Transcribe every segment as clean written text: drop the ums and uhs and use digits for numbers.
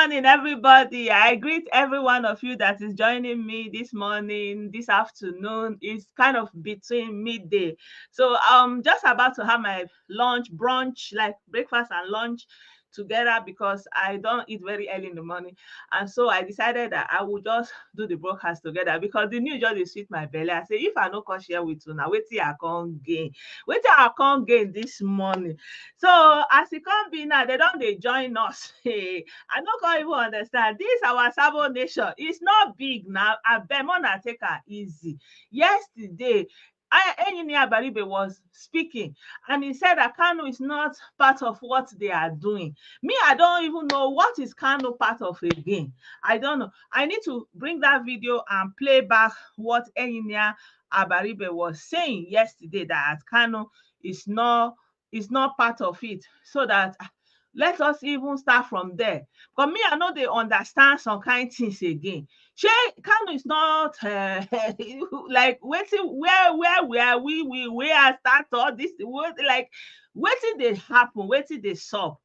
Morning, everybody. I greet every one of you that is joining me this morning, this afternoon. It's kind of between midday. So I'm just about to have my lunch, brunch, like breakfast and lunch together because I don't eat very early in the morning. And so I decided that I would just do the broadcast together because the news just dey sweet my belly. I say, if I no come share with you now, wetin I can't gain. Wetin I can't gain this morning. So as it come be now, they don't dey join us. Hey, I no come even understand. This our Sabo nation. It's not big now. Abeg, make una take am easy. Yesterday, Engineer Baribe was speaking and he said that Kano is not part of what they are doing. Me, I don't even know what is Kano part of again. I don't know. I need to bring that video and play back what Engineer Abaribe was saying yesterday, that Kano is not part of it, so that let us even start from there. But me, I know they understand some kind things again. Shey Kano is not like wetin where we are start all this, like wetin dey happen, wetin dey sup.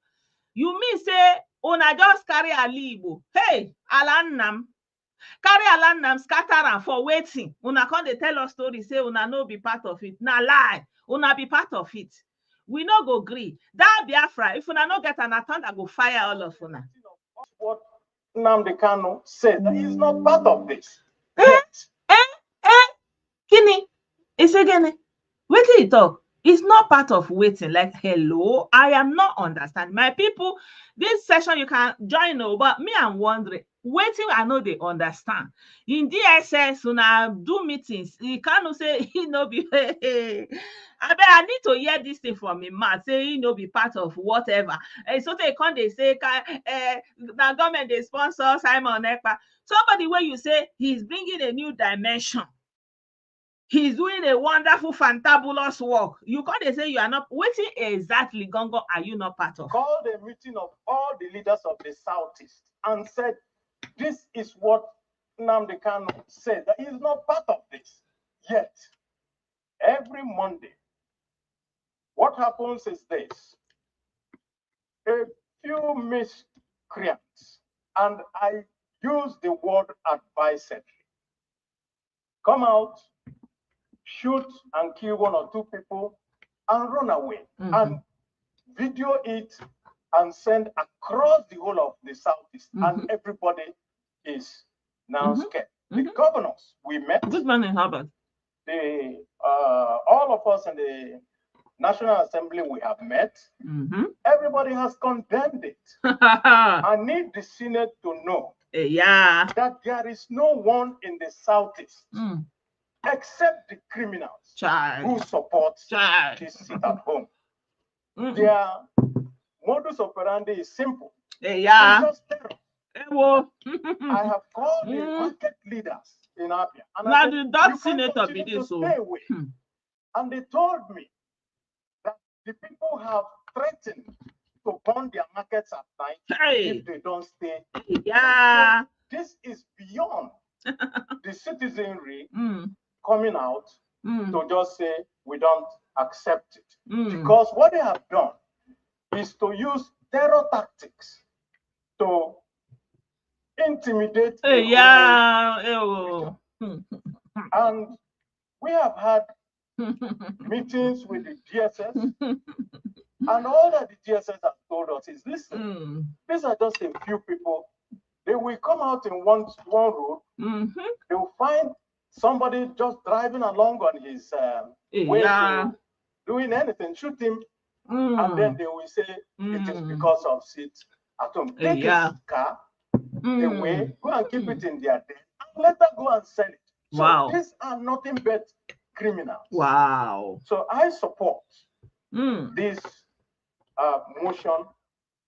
You mean say una just carry Ali Igbo, hey, Alannam, carry Alannam, scatter am for wetin? Una come dey tell us story say una no be part of it. Na lie, una be part of it. We no go gree. That Biafra, if una no get an thunder, go fire all of una. What Nnamdi Kanu said, that he's not part of this. Kini? He say gini? Wetin he talk? It's not part of waiting. Like, hello, I am not understand. My people, this session you can join, but me, I'm wondering, waiting, I know they understand. In DSS, una do meetings, he can't say he no be. I need to hear this thing from him, man. Say he no be part of whatever. So they come, they say, the government they sponsor Simon Ekpa. Somebody where you say he's bringing a new dimension. He's doing a wonderful, fantabulous work. You can't say you are not. What exactly, Gongo, are you not part of? Called a meeting of all the leaders of the Southeast and said, this is what Nnamdi Kanu said, that he's not part of this. Yet, every Monday, what happens is this. A few miscreants, and I use the word advisedly, come out, shoot and kill one or two people and run away, and video it and send across the whole of the Southeast, and everybody is now scared. The governors we met. Good morning, Herbert. All of us in the National Assembly we have met. Everybody has condemned it. I need the Senate to know that there is no one in the Southeast except the criminals who support this sit at home. Their modus operandi is simple. It's just terror. I have called the market leaders in Abia, and I said, you can't continue to stay away. And they told me that the people have threatened to burn their markets at night if they don't stay. So this is beyond the citizenry coming out to just say we don't accept it. Because what they have done is to use terror tactics to intimidate the and we have had meetings with the DSS, and all that the DSS has told us is, listen, these are just a few people. They will come out in one road, they will find somebody just driving along on his way to doing anything, shoot him, and then they will say it is because of sit at home. Take his car away, go and keep it in their den, and later go and sell it. So these are nothing but criminals. So I support this motion,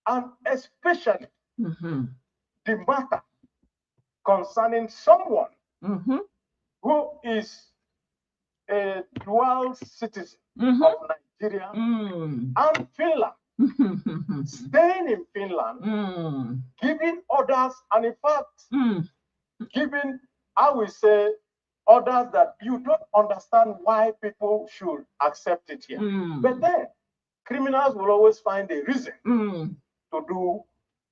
and especially the matter concerning someone who is a dual citizen of Nigeria and Finland, staying in Finland, giving orders, and in fact, giving, I will say, orders that you don't understand why people should accept it here. But then, criminals will always find a reason to do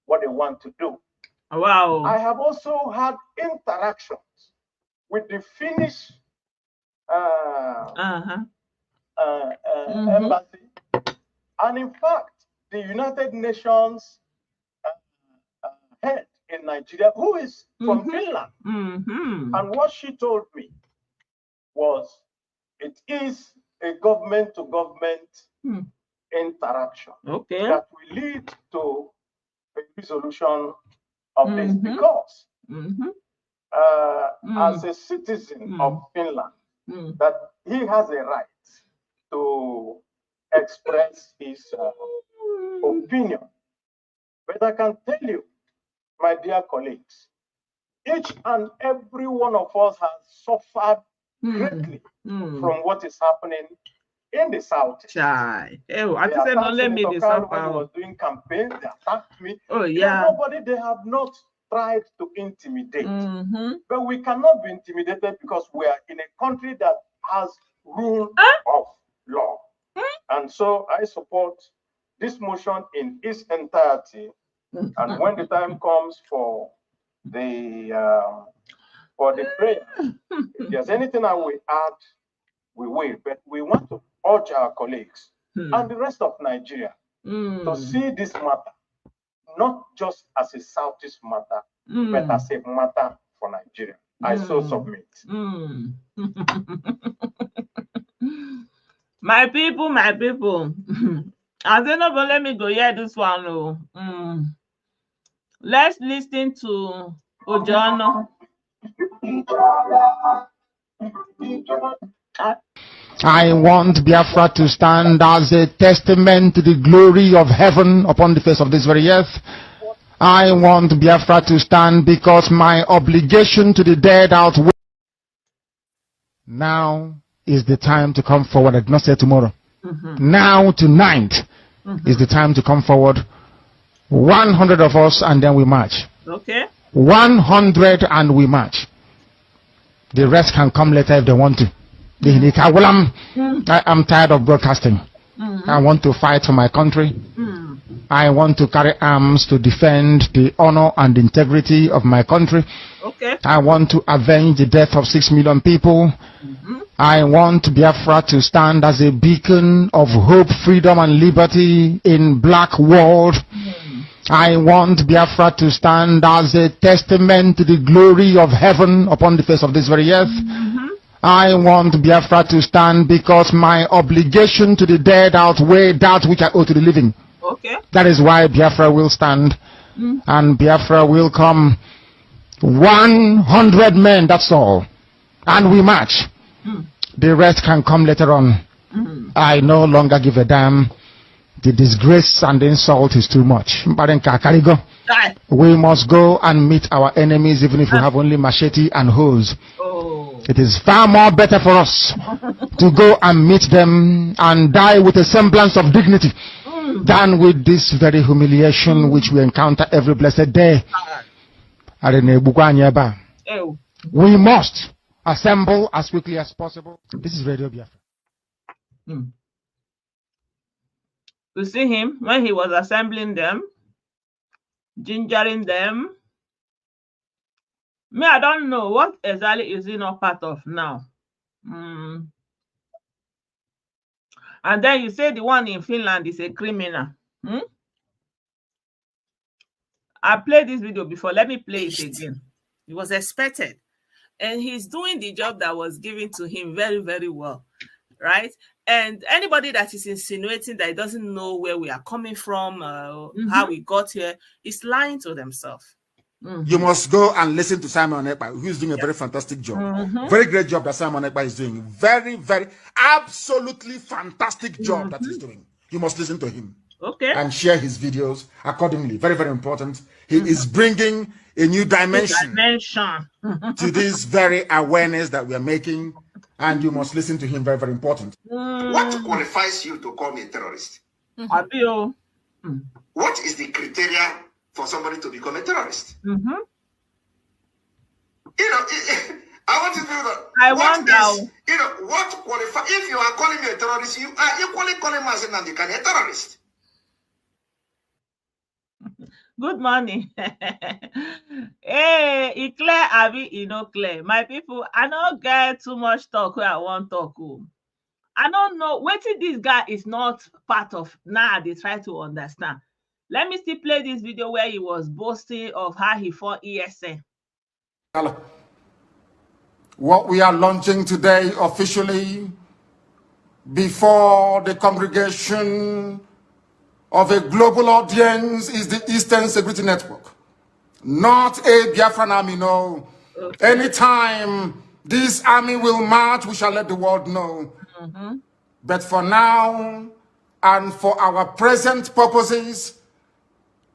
what they want to do. Wow. I have also had interactions with the Finnish embassy, and in fact, the United Nations head in Nigeria, who is from Finland. And what she told me was, it is a government-to-government interaction that will lead to a resolution of this, because as a citizen of Finland, that he has a right to express his opinion. But I can tell you, my dear colleagues, each and every one of us has suffered greatly from what is happening in the South. I just said, don't let me suffer. When he was doing campaign, they attacked me. Oh yeah. Nobody, they have not tried to intimidate. But we cannot be intimidated because we are in a country that has rule of law. And so I support this motion in its entirety. And when the time comes for the prayer, if there's anything I will add, we will. But we want to urge our colleagues and the rest of Nigeria to see this matter not just as a Southeast matter, but as a matter for Nigeria. I so submit. My people, my people. I don't know, but let me go hear this one. Let's listen to Ojono. I want Biafra to stand as a testament to the glory of heaven upon the face of this very earth. I want Biafra to stand because my obligation to the dead outweighs. Now is the time to come forward. I did not say tomorrow. Now, tonight is the time to come forward. 100 of us, and then we march. Okay. 100 and we march. The rest can come later if they want to. I'm tired of broadcasting. I want to fight for my country. I want to carry arms to defend the honor and integrity of my country. Okay. I want to avenge the death of 6 million people. I want Biafra to stand as a beacon of hope, freedom, and liberty in black world. I want Biafra to stand as a testament to the glory of heaven upon the face of this very earth. I want Biafra to stand because my obligation to the dead outweigh that which I owe to the living. Okay. That is why Biafra will stand, and Biafra will come. 100 men, that's all. And we march. The rest can come later on. I no longer give a damn. The disgrace and the insult is too much. We must go and meet our enemies even if we have only machete and hose. It is far more better for us to go and meet them and die with a semblance of dignity than with this very humiliation which we encounter every blessed day. We must assemble as quickly as possible. This is Radio Biafra. You see him when he was assembling them, gingering them. Me, I don't know what exactly is he not part of now. And then you say the one in Finland is a criminal. I played this video before. Let me play it again. It was expected. And he's doing the job that was given to him very, very well. Right? And anybody that is insinuating that he doesn't know where we are coming from, how we got here, is lying to themselves. You must go and listen to Simon Ekpa, who's doing a very fantastic job. Very great job that Simon Ekpa is doing. Very, very, absolutely fantastic job that he's doing. You must listen to him. Okay. And share his videos accordingly. Very, very important. He is bringing a new dimension to this very awareness that we are making. And you must listen to him. Very, very important. What qualifies you to call me a terrorist? What is the criteria for somebody to become a terrorist? You know, I want to know that. You know, what qualifies? If you are calling me a terrorist, you are equally calling myself a terrorist. Good morning. abi e no clear? My people, I no get too much talk where I want talk. I don't know. Wetin this guy is not part of now. They try to understand. Let me still play this video where he was boasting of how he fought ESN. What we are launching today officially before the congregation of a global audience is the Eastern Security Network. Not a Biafran army, no. Okay. Anytime this army will march, we shall let the world know. But for now, and for our present purposes,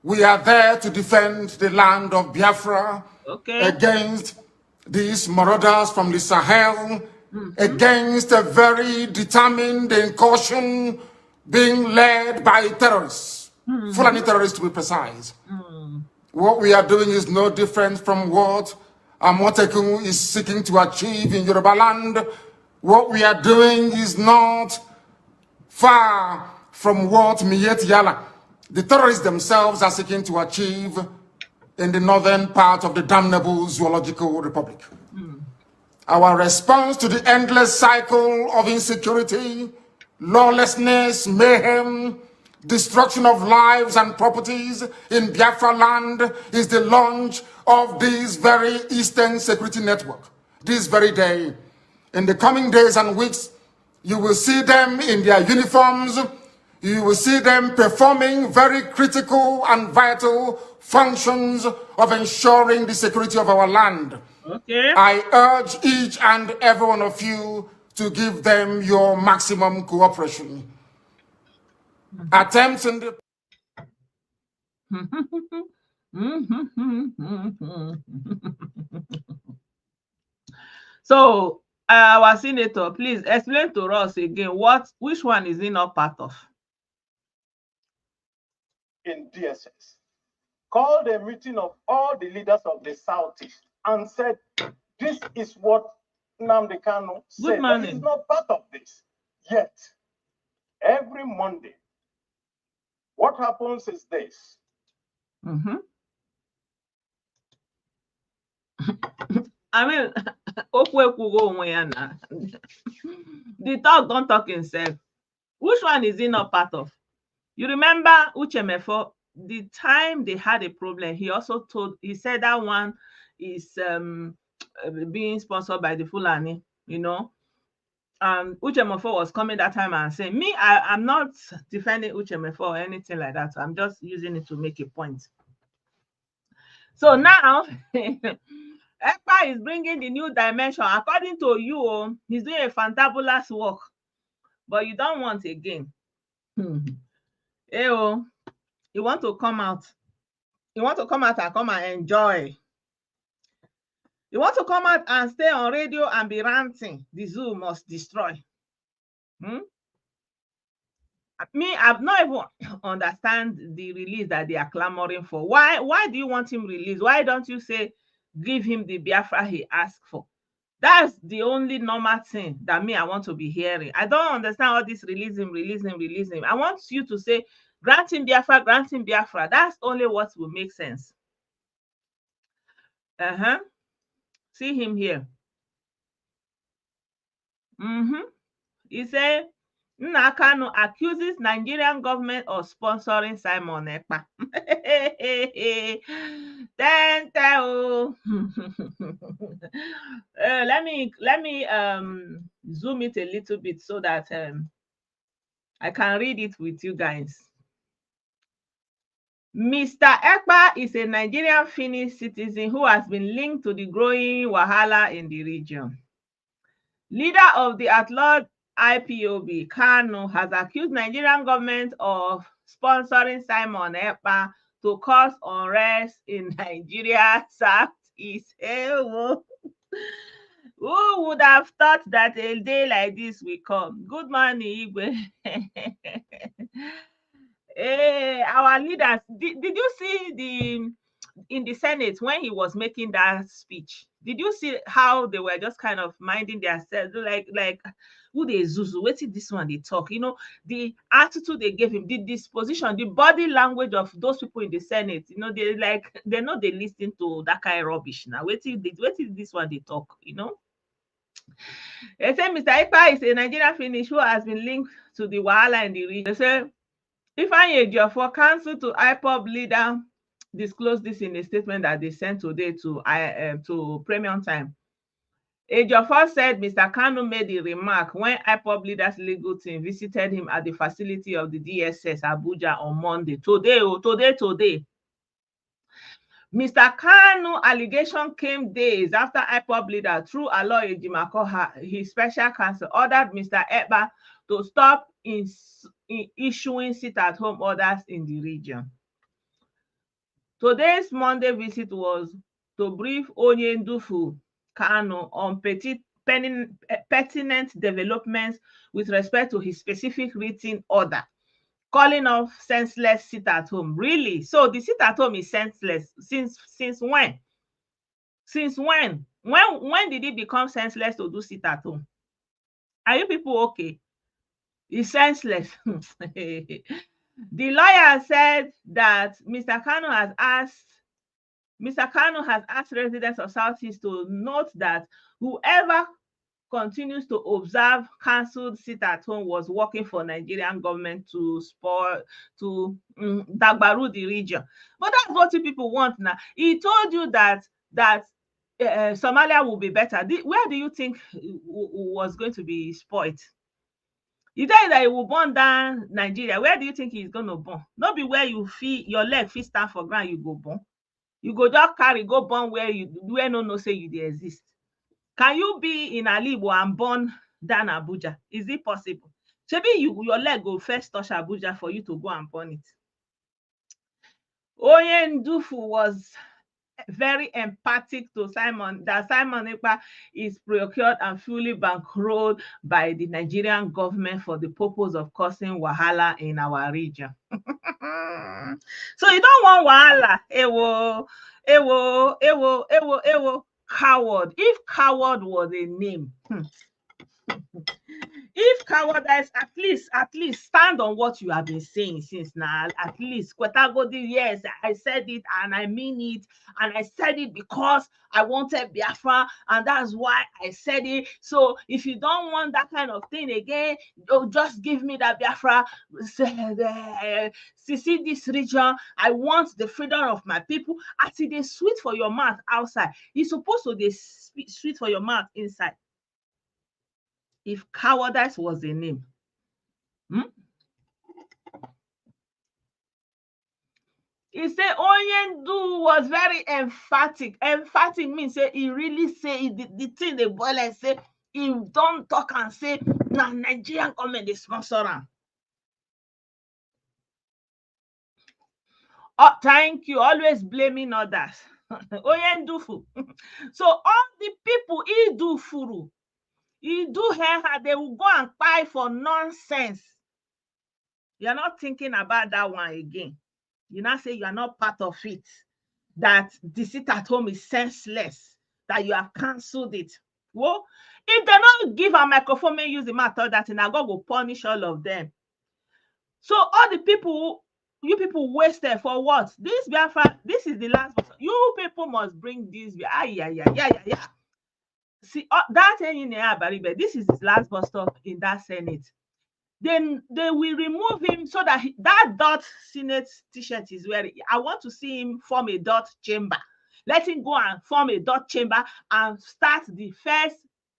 we are there to defend the land of Biafra against these marauders from the Sahel, against a very determined incursion being led by terrorists, Fulani terrorists to be precise. What we are doing is no different from what Amotekun is seeking to achieve in Yoruba land. What we are doing is not far from what Miet Yala, the terrorists themselves, are seeking to achieve in the northern part of the damnable Zoological Republic. Our response to the endless cycle of insecurity, lawlessness, mayhem, destruction of lives and properties in Biafra land is the launch of this very Eastern Security Network. This very day, in the coming days and weeks, you will see them in their uniforms. You will see them performing very critical and vital functions of ensuring the security of our land. I urge each and every one of you to give them your maximum cooperation. Attempts in the So, our senator, please explain to us again which one is he not part of? In DSS, called a meeting of all the leaders of the Southeast and said, this is what Nnamdi Kanu said. That he's not part of this. Yet, every Monday, what happens is this. I mean, the talk don't talk himself. Which one is he not part of? You remember Uchemefo, the time they had a problem, he said that one is being sponsored by the Fulani, you know. Uchemefo was coming that time and saying, me, I'm not defending Uchemefo or anything like that. So I'm just using it to make a point. So now, Ekpa is bringing the new dimension. According to you, he's doing a fantabulous work, but you don't want again. You want to come out. You want to come out and come and enjoy. You want to come out and stay on radio and be ranting. The zoo must destroy. Me, I've not even understand the release that they are clamoring for. Why do you want him released? Why don't you say give him the Biafra he asked for? That's the only normal thing that I want to be hearing. I don't understand all this release him. I want you to say grant him Biafra, grant him Biafra. That's only what will make sense. See him here. He said, Nnakanu accuses Nigerian government of sponsoring Simon Ekpa. Let me zoom it a little bit so that I can read it with you guys. Mr. Ekpa is a Nigerian Finnish citizen who has been linked to the growing wahala in the region. Leader of the at-large IPOB, Kanu, has accused Nigerian government of sponsoring Simon Ekpa to cause unrest in Nigeria Southeast. Who would have thought that a day like this will come? Good morning, Igwe. Our leaders, did you see in the Senate when he was making that speech. Did you see how they were just kind of minding themselves, like who they zuzu? Wait till this one they talk. You know, the attitude they gave him, the disposition, the body language of those people in the Senate. You know, they know they listen to that kind of rubbish now. Wait till this one they talk. You know. They say Mr. Ekpa is a Nigerian Finnish who has been linked to the wahala in the region. They say Ifeanyi Ejiofor counsel to IPOB leader disclosed this in a statement that they sent today to Premium Time. Ejiofor said Mr. Kanu made the remark when IPOB leaders legal team visited him at the facility of the DSS Abuja on Monday. Today. Mr. Kanu allegation came days after IPOB leader through Aloy Ejimakor, his special counsel, ordered Mr. Ekpa to stop in issuing sit-at-home orders in the region. Today's Monday visit was to brief Onyendufu Kanu on pertinent developments with respect to his specific written order, calling off senseless sit-at-home. Really? So the sit-at-home is senseless. Since when? Since when? When did it become senseless to do sit-at-home? Are you people okay? It's senseless. The lawyer said that Mr. Kanu has asked residents of Southeast to note that whoever continues to observe cancelled sit-at-home was working for Nigerian government to dagbaru the region. But that's what you people want now. He told you that Somalia will be better. Where do you think was going to be spoiled? He tell you that he will burn down Nigeria. Where do you think he's going to burn? Not be where you feel your leg fit stand for ground, you go burn. You go just carry, go burn where no say you dey exist. Can you be in Alibo and burn down Abuja? Is it possible? Maybe your leg go first touch Abuja for you to go and burn it. Onyendufu was very empathic to Simon, that Simon Ekpa is procured and fully bankrolled by the Nigerian government for the purpose of causing wahala in our region. So you don't want wahala. Ewo, coward. If coward was a name, if cowardice, at least stand on what you have been saying since now. At least Kwetagodi, yes, I said it and I mean it, and I said it because I wanted Biafra, and that's why I said it. So if you don't want that kind of thing again, just give me that Biafra. See this region. I want the freedom of my people. As it is sweet for your mouth outside, it's supposed to be sweet for your mouth inside. If cowardice was a name. He said Onyendu was very emphatic. Emphatic means say he really say the thing the boy like say he don't talk and say now Nigerian government they sponsor him. Oh, thank you. Always blaming others. Onyendufu. So all the people he do furu. He do hair, they will go and buy for nonsense. You're not thinking about that one again. You now say you are not part of it, that the sit-at-home is senseless, that you have cancelled it. Well, if they don't give a microphone and use the matter, that God will punish all of them. So all the people, you people wasted for what? This is the last. You people must bring this. Yeah. See, that in this is his last bus stop in that Senate. Then they will remove him so that that dot Senate t-shirt is wearing. I want to see him form a dot chamber. Let him go and form a dot chamber and start the first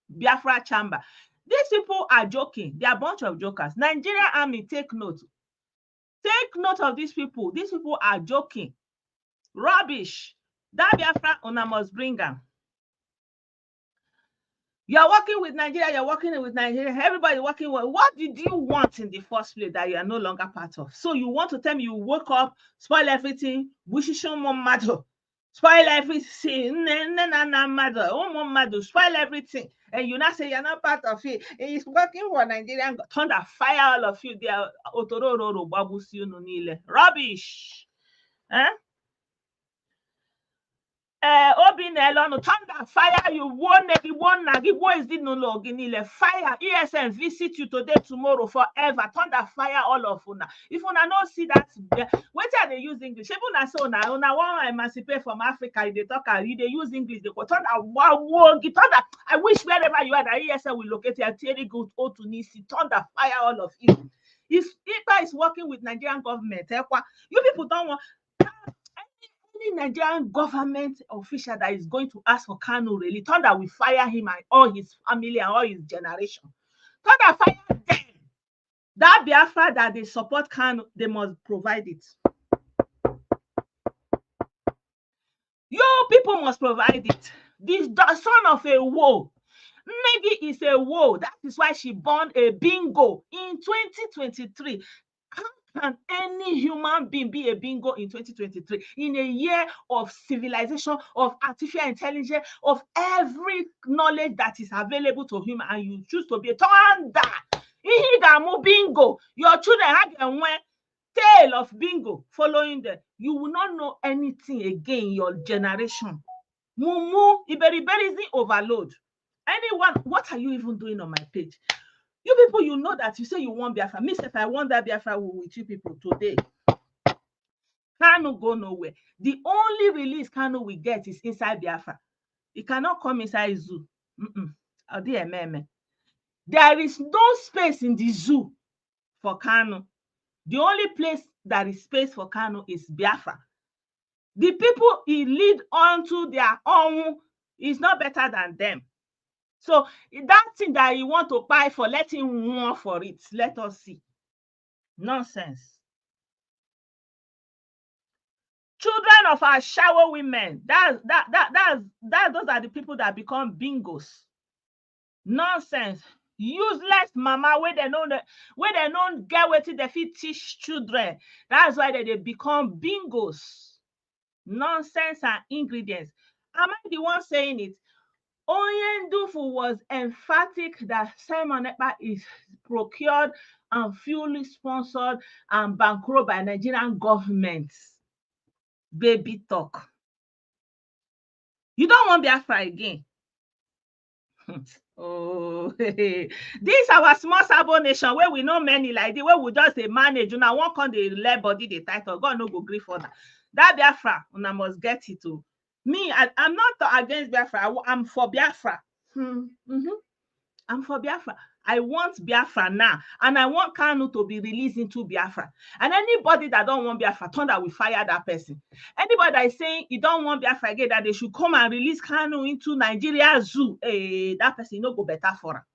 Biafra chamber. These people are joking. They are a bunch of jokers. Nigerian army, take note. Take note of these people. These people are joking. Rubbish. That Biafra una must bring them. You're working with Nigeria, everybody working with. What did you want in the first place that you are no longer part of? So you want to tell me you woke up, spoil everything, spoil everything, spoil everything, and you now say you're not part of it. He's working for Nigerian, thunder, fire all of you. They are rubbish. thunder, fire you, one nagi, what is it no loginile? Fire, ESN visit you today, tomorrow, forever. Thunder, fire all of una. If una not see that, what are they use English? Even una so una want emancipate from Africa, they talk, they use English, they go thunder, thunder. I wish wherever you are, that ESN will locate you, Terry good, to Nisi, thunder, fire all of you. If Ekpa is working with Nigerian government, Ekpa, you people don't want any Nigerian government official that is going to ask for Kanu really, thunder will fire him and all his family and all his generation. Thunder fire them. That Biafra that they support Kanu, they must provide it. You people must provide it. The son of a woe. Maybe it's a woe. That is why she born a bingo in 2023. How can any human being be a bingo in 2023? In a year of civilization, of artificial intelligence, of every knowledge that is available to human, and you choose to be a thunder. Bingo. Your children have a tail of bingo following them. You will not know anything again in your generation. Mumu, Iberiberism overload. Anyone, what are you even doing on my page? You people, you know that you say you want Biafra. Me, if I want that Biafra with you people today, Kanu go nowhere. The only release Kanu will get is inside Biafra. It cannot come inside zoo. There is no space in the zoo for Kanu. The only place that is space for Kanu is Biafra. The people he lead onto their own is not better than them. So that thing that you want to buy for, let him want for it. Let us see. Nonsense. Children of our shower women. Those are the people that become bingos. Nonsense. Useless mama where they don't get what they fit teach children. That's why they become bingos. Nonsense and ingredients. Am I the one saying it? Oyendufu was emphatic that Simon Ekpa is procured and fully sponsored and bankrolled by Nigerian government. Baby talk. You don't want Biafra again. Oh, this our small Sabo nation where we know many like the way we just manage. Una won't come the left body the title. God no go agree for that. That Biafra, una must get it too. Me, I'm not against Biafra. I'm for Biafra. I'm for Biafra. I want Biafra now. And I want Kanu to be released into Biafra. And anybody that don't want Biafra, thunder will fire that person. Anybody that is saying he don't want Biafra again, that they should come and release Kanu into Nigeria zoo, that person no go better for her.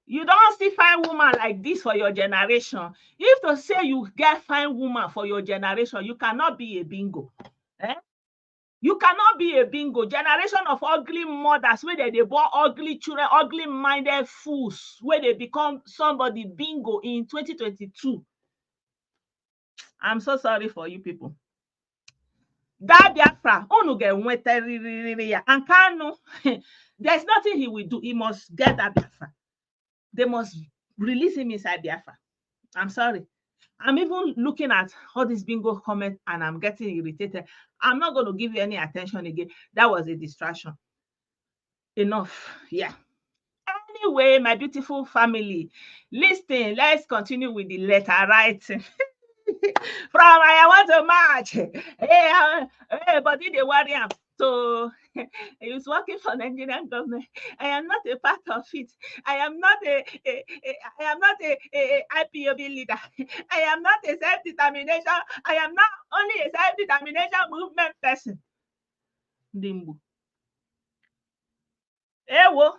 You don't see fine woman like this for your generation. If to say you get fine woman for your generation, you cannot be a bingo. You cannot be a bingo. Generation of ugly mothers where they born ugly children, ugly minded fools, where they become somebody bingo in 2022. I'm so sorry for you people. That Biafra, and Kanu, there's nothing he will do. He must get that Biafra. They must release him inside Biafra. I'm sorry. I'm even looking at all these bingo comments and I'm getting irritated. I'm not going to give you any attention again. That was a distraction. Enough. Yeah. Anyway, my beautiful family, listen, let's continue with the letter writing. From I want to march. Hey, but did they worry? So he was working for the Nigerian government. I am not a part of it. I am not a IPOB leader. I am not a self-determination. I am not only a self-determination movement person. Dimbu. Ewo.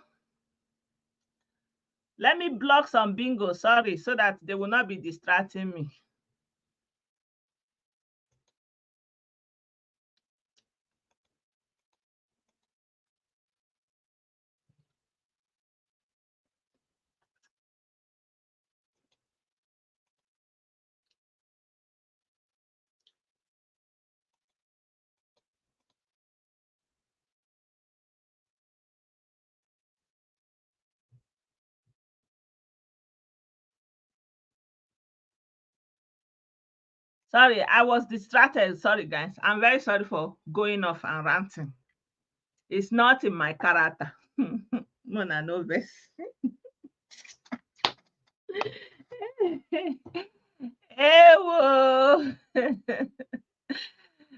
Let me block some bingo, sorry, so that they will not be distracting me. Sorry, I was distracted. Sorry, guys. I'm very sorry for going off and ranting. It's not in my character. Mona Noves. Ewo.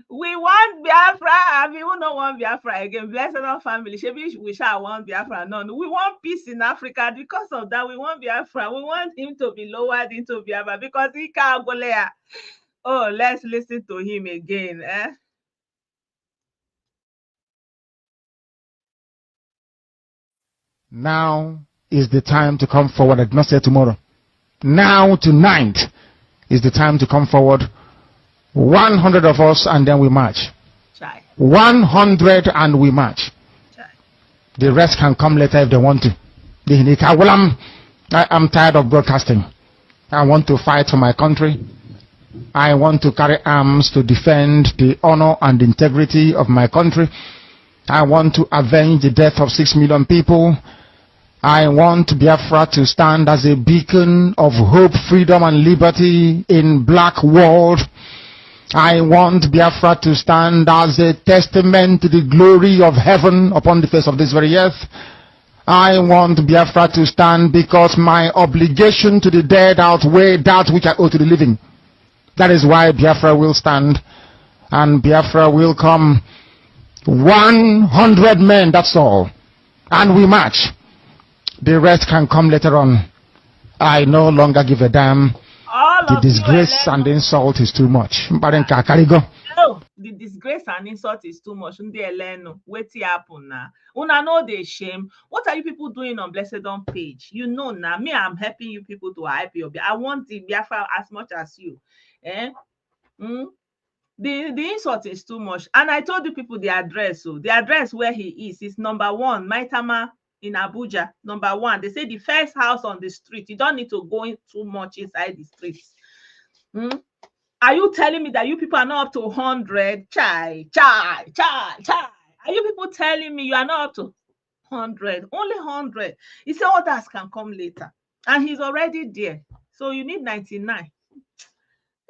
We want Biafra. I mean, we don't want Biafra again. Blessed our family. Maybe we shall want Biafra. No, we want peace in Africa. Because of that, we want Biafra. We want him to be lowered into Biafra because he can't go there. Oh, let's listen to him again. Now is the time to come forward. I did not say tomorrow. Now, tonight, is the time to come forward. 100 of us, and then we march. 100 and we march. The rest can come later if they want to. I'm tired of broadcasting. I want to fight for my country. I want to carry arms to defend the honor and integrity of my country. I want to avenge the death of 6 million people. I want Biafra to stand as a beacon of hope, freedom, and liberty in black world. I want Biafra to stand as a testament to the glory of heaven upon the face of this very earth. I want Biafra to stand because my obligation to the dead outweigh that which I owe to the living. That is why Biafra will stand, and Biafra will come. 100 men, that's all. And we march. The rest can come later on. I no longer give a damn. The disgrace and the insult is too much. No, the disgrace and insult is too much. Wait till happen now. Una know the shame. What are you people doing on Blessed Dawn page? You know now. Me, I'm helping you people to hype your. I want the Biafra as much as you. The insult is too much. And I told you people the address. So the address where he is number 1, Maitama in Abuja. Number 1. They say the first house on the street. You don't need to go in too much inside the streets. Are you telling me that you people are not up to 100? Chai. Are you people telling me you are not up to 100? Only 100. He said others can come later. And he's already there. So you need 99.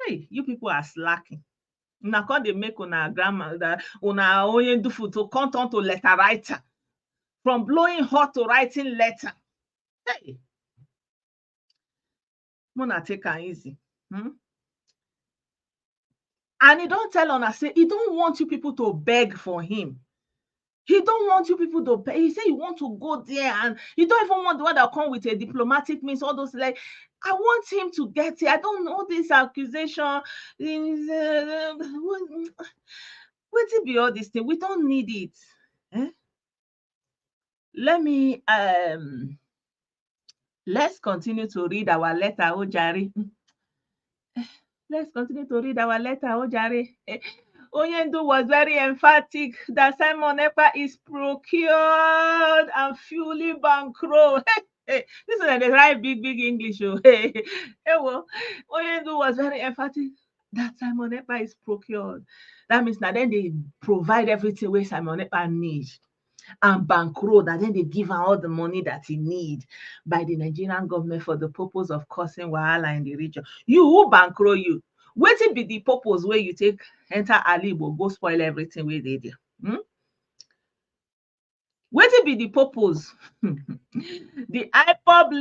Hey, you people are slacking. Una come dey make una grandmother, una onye dufu to come turn to letter writer. From blowing hot to writing letter. Hey. Mona take am easy. And he don't tell una say he don't want you people to beg for him. He don't want you people to pay. He said you want to go there, and you don't even want the one that come with a diplomatic means, all those like. I want him to get it. I don't know this accusation. What it be all this thing? We don't need it. Let me let's continue to read our letter, Ojari. Let's continue to read our letter, Ojari. Oyendu was very emphatic that Simon Ekpa is procured and fully bankrolled. This is a right big English. Oyendu was very emphatic that Simon Ekpa is procured. That means that then they provide everything where Simon Ekpa needs. And bankroll, that then they give her all the money that he needs by the Nigerian government for the purpose of causing wahala in the region. You who bankroll you, what it be the purpose where you take enter Alibo, go spoil everything where they do? What it be the purpose? The IPOB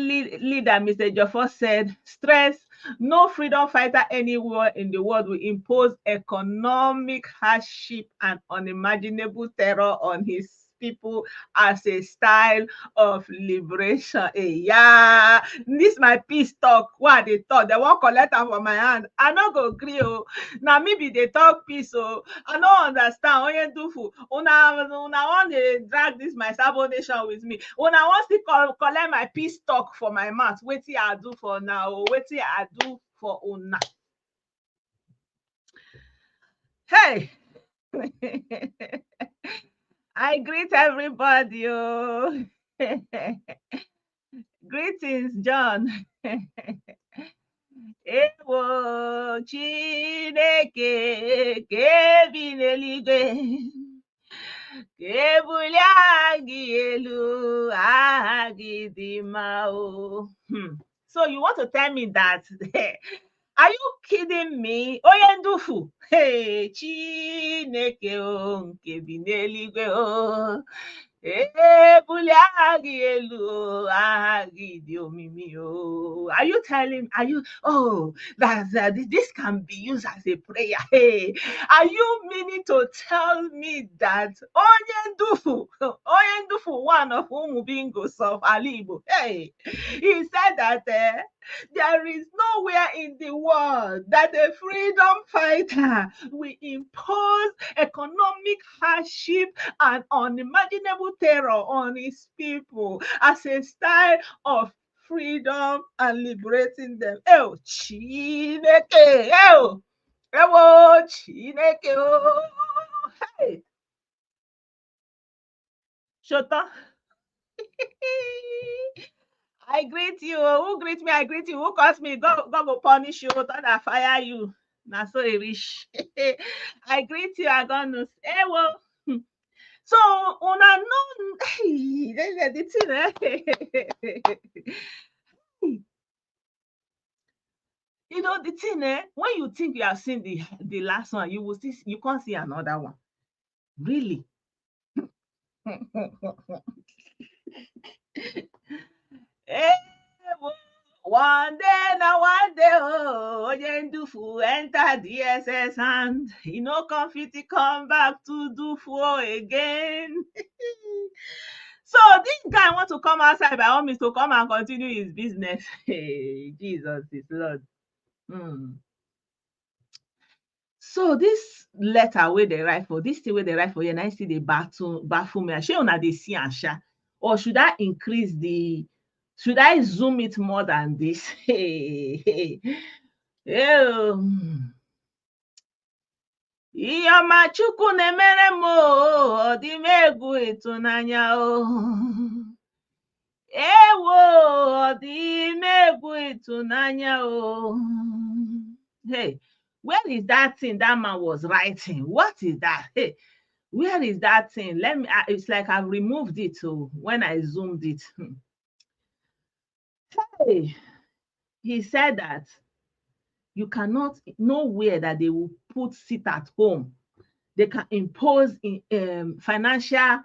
leader, Mr. Joffor, said, stress, no freedom fighter anywhere in the world will impose economic hardship and unimaginable terror on his people as a style of liberation. Yeah, this my peace talk. What they talk, they won't collect am for my hand. I not go agree. Now maybe they talk peace. I don't understand. Oyendufu, una want to drag this my subordination with me. Una want to collect my peace talk for my mouth. Wetin I do for now? Wetin I do for una? Hey. I greet everybody. Greetings, John. Ewo Chineke kebi n'eluigwe, kebulia gị elu, aha gị dị mma o. So you want to tell me that Are you kidding me? Oyendufu. Hey, Chineke o nke bi n'eluigwe o. Ebuli aha gị elu o, aha gị dị omimi o. Are you telling? Are you? Oh, this can be used as a prayer. Hey, are you meaning to tell me that Oyendufu, one of Umu Bingos of Alibo, hey, he said that there is nowhere in the world that a freedom fighter will impose economic hardship and unimaginable terror on his people as a style of freedom and liberating them. Oh, Chineke! Oh, Chineke! Oh, hey! Shota. I greet you. Who greet me? I greet you. Who calls me? God will punish you. God will fire you. Now so I wish. I greet you. I gonna say, well. So una know the thing, you know the thing, when you think you have seen the last one, you will see, you can't see another one. Really. One day, Oyendufu enter DSS and he no confidently come back to Dufu again. So this guy want to come outside by all means to come and continue his business. Hey, Jesus is Lord. So this letter where they write for, this thing where they write for, and I see the baffle me. Shey una dey see am sha? Or should I increase the? Should I zoom it more than this? Iyoma Chukwu na-emere m ọ dị m egwu ịtụnanya o. Ewo ọ dị m egwu ịtụnanya o. Hey, where is that thing that man was writing? What is that? Hey, where is that thing? Let me. It's like I've removed it. So when I zoomed it. Hey, he said that you cannot, nowhere that they will put sit at home. They can impose financial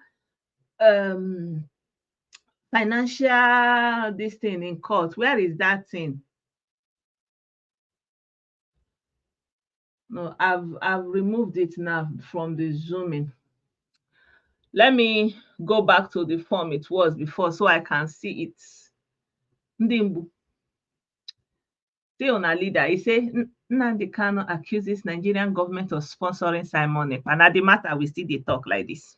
this thing in court. Where is that thing? No, I've removed it now from the zooming. Let me go back to the form it was before so I can see it. Ndimbu. Still on a leader, he say Nnamdi Kanu accuses Nigerian government of sponsoring Simon Ekpa. Now the matter we see they talk like this.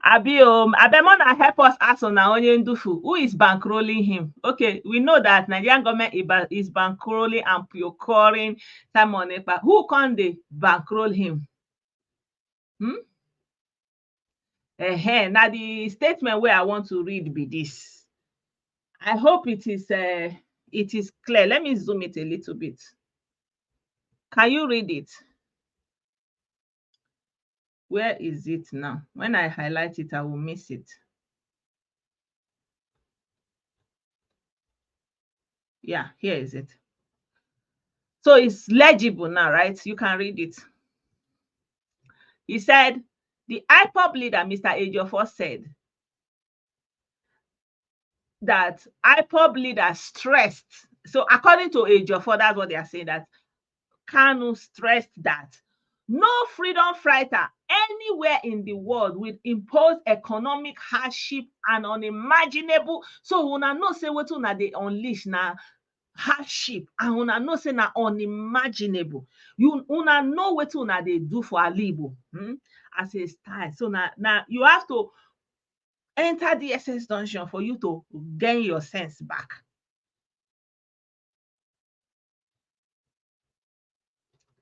Abemona help us ask on Onyendufu, who is bankrolling him? Okay, we know that Nigerian government is bankrolling and procuring Simon Ekpa. Who can they bankroll him? Now the statement where I want to read be this. I hope it is clear. Let me zoom it a little bit. Can you read it? Where is it now? When I highlight it, I will miss it. Yeah, here is it. So it's legible now, right? You can read it. He said, the IPOB leader, Mr. Ejiofor, said that IPOB leader stressed. So according to Ejiofor, that's what they are saying, that Kanu stressed that no freedom fighter anywhere in the world will impose economic hardship and unimaginable. So una know say what una they unleash now hardship and una know say na unimaginable. You una know what una they do for Alibo as a style. So now you have to enter the SS dungeon for you to gain your sense back.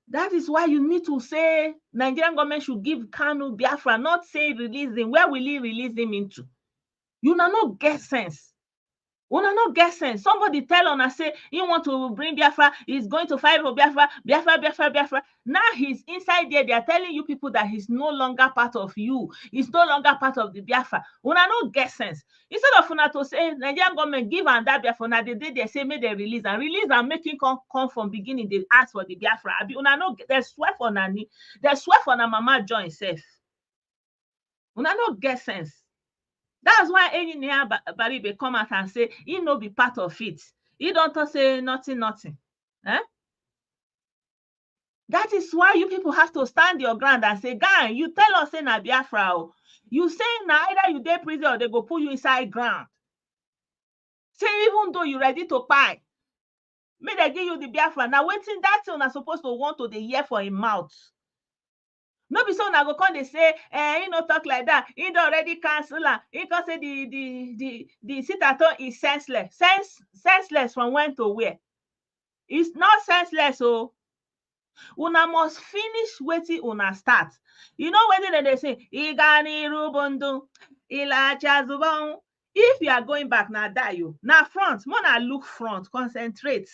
That is why you need to say Nigerian government should give Kanu Biafra, not say release him. Where will he release him into? You not get sense. Una no get sense. Somebody tell una say he want to bring Biafra, he's going to fight for Biafra, Biafra. Now he's inside there. They are telling you people that he's no longer part of you. He's no longer part of the Biafra. Una no get sense. Instead of una to say Nigerian government give and that Biafra, now they say make they release and making come from beginning. They ask for the Biafra. Una no, they swear for Nani, they swear for na Mama John self. Una no get sense. That's why Engineer Baribe come out and say he no be part of it. He don't say nothing. Eh? That is why you people have to stand your ground and say, guy, you tell us in a Biafra. You say now either you dey prison or they go put you inside ground. Say even though you ready to buy, may they give you the Biafra. Now waiting that thing are supposed to want to the hear for him mouth. No be so now go come they say, he no talk like that. He already cancel. He can say the sit-at-home is senseless. Senseless from when to where? It's not senseless. So una must finish waiting una start. You know when they say Igani Rubundu Ilacha Zubon. If you are going back now, die you. Now front, mona look front, concentrate.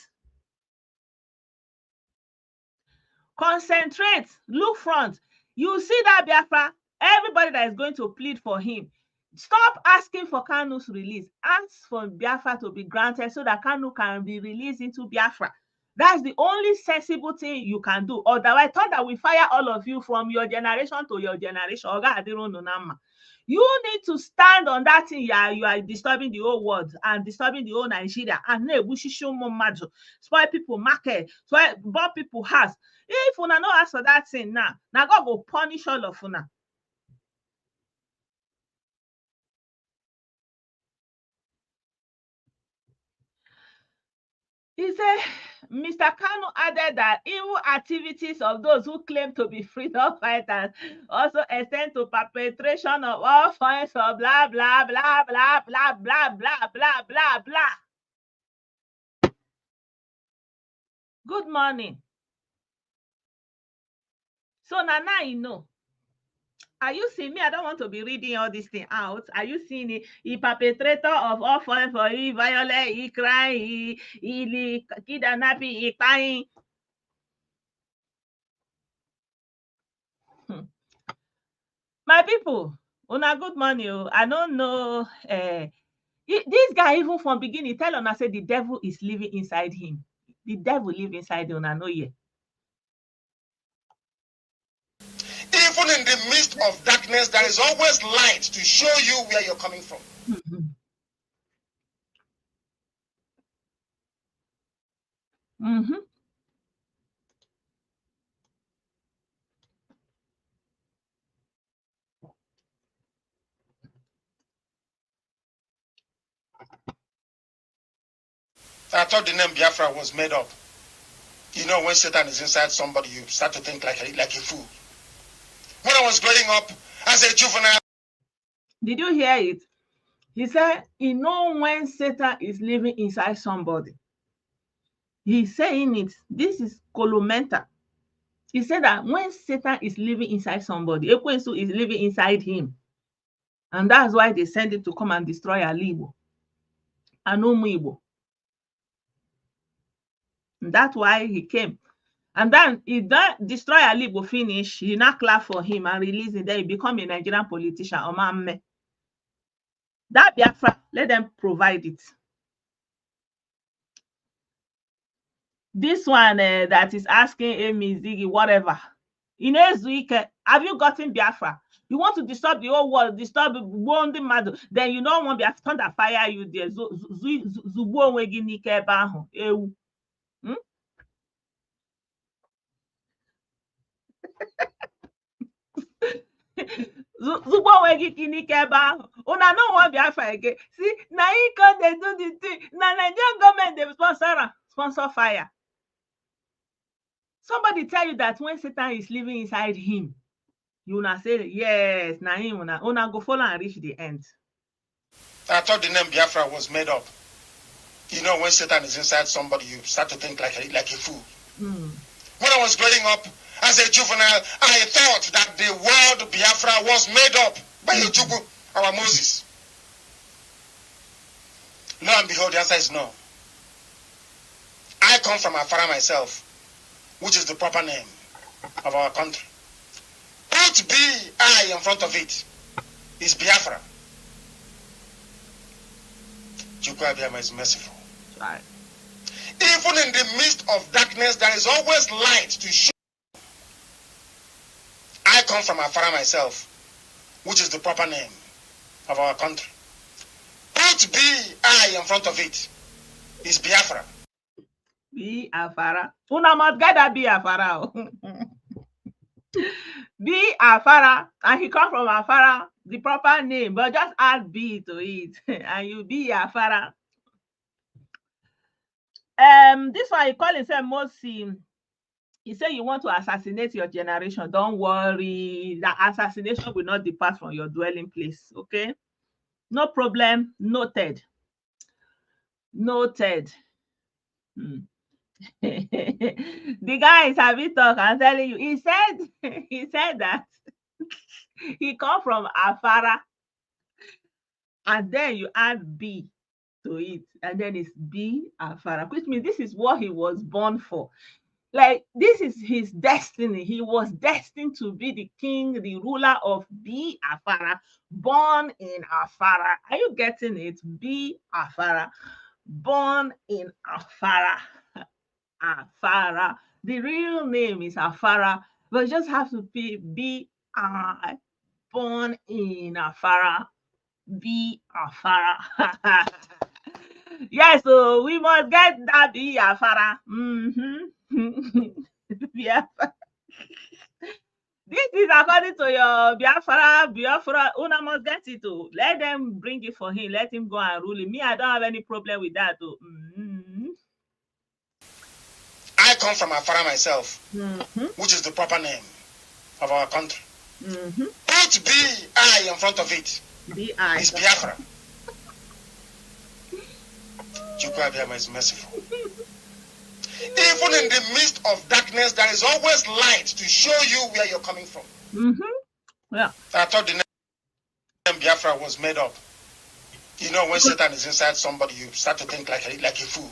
Concentrate, look front. You see that Biafra, everybody that is going to plead for him, stop asking for Kanu's release. Ask for Biafra to be granted so that Kanu can be released into Biafra. That's the only sensible thing you can do. Otherwise, thought that we fire all of you from your generation to your generation. You need to stand on that thing. You are disturbing the whole world and disturbing the whole Nigeria. And spoil people market, spoil people house. If una no ask for that thing now God will punish all of una. He said, Mr. Kanu added that evil activities of those who claim to be freedom fighters also extend to perpetration of all forms of blah, blah, blah, blah, blah, blah, blah, blah, blah, blah. Good morning. So now you know. Are you seeing me? I don't want to be reading all this thing out. Are you seeing it? The perpetrator of all forms for violence, he crying, he kidnapping, he crying. My people, una good morning. I don't know. This guy, even from beginning, tell una say the devil is living inside him. The devil live inside una, no yeah. Even in the midst of darkness, there is always light to show you where you're coming from. I thought the name Biafra was made up. You know, when Satan is inside somebody, you start to think like a fool. When I was growing up as a juvenile. Did you hear it? He said, you know when Satan is living inside somebody. He's saying it. This is Kolomenta. He said that when Satan is living inside somebody, Ekwensu is living inside him. And that's why they send him to come and destroy Alibo. Anomuibo. And that's why he came. And then if that destroy Alibo finish, he not clap for him and release him. Then he become a Nigerian politician. That Biafra, let them provide it. This one that is asking Amy, Ziggy, whatever. In Ezuike, have you gotten Biafra? You want to disturb the whole world, disturb the mother, then you don't want Biafra thunder fire you there. Zubo wegi nike baho. Zubo wegi kinike baho. Una no want Biafra again. See, now he can they do the thing. Now Nigerian government they sponsor fire. Somebody tell you that when Satan is living inside him, you now say, yes, now him, una go follow and reach the end. I thought the name Biafra was made up. You know, when Satan is inside somebody, you start to think like a fool. When I was growing up as a juvenile, I thought that the word Biafra was made up by Ojubu, our Moses. Lo and behold, the answer is no. I come from Afara myself, which is the proper name of our country. Put B-I in front of it is Biafra. Chukwuabiama is merciful. Right. Even in the midst of darkness, there is always light to show. I come from Afara myself, which is the proper name of our country. Put B-I in front of it is Biafra. Biafra. Una must get that Biafra. Biafra, and he come from Afara, the proper name, but just add B to it, and you Biafra. This one he call himself Mosi. He said you want to assassinate your generation. Don't worry, the assassination will not depart from your dwelling place. Okay, no problem. Noted. Noted. The guy is having talk. I'm telling you. He said that he come from Afara, and then you add B to it, and then it's Biafra, which means this is what he was born for. Like, this is his destiny. He was destined to be the king, the ruler of Biafra, born in Afara. Are you getting it? Biafra, born in Afara. Afara. The real name is Afara, but it just have to be B-I, born in Afara. Biafra. Yes, so we must get that Biafra. Biafra. This is according to your Biafra. Una must get it too. Let them bring it for him. Let him go and rule it. Me, I don't have any problem with that too. I come from Afara myself, which is the proper name of our country. Put B-I in front of it is Biafra. Chukwuabiama is merciful. Even in the midst of darkness, there is always light to show you where you're coming from. Yeah. I thought the name Biafra was made up. You know, when Satan is inside somebody, you start to think like a fool.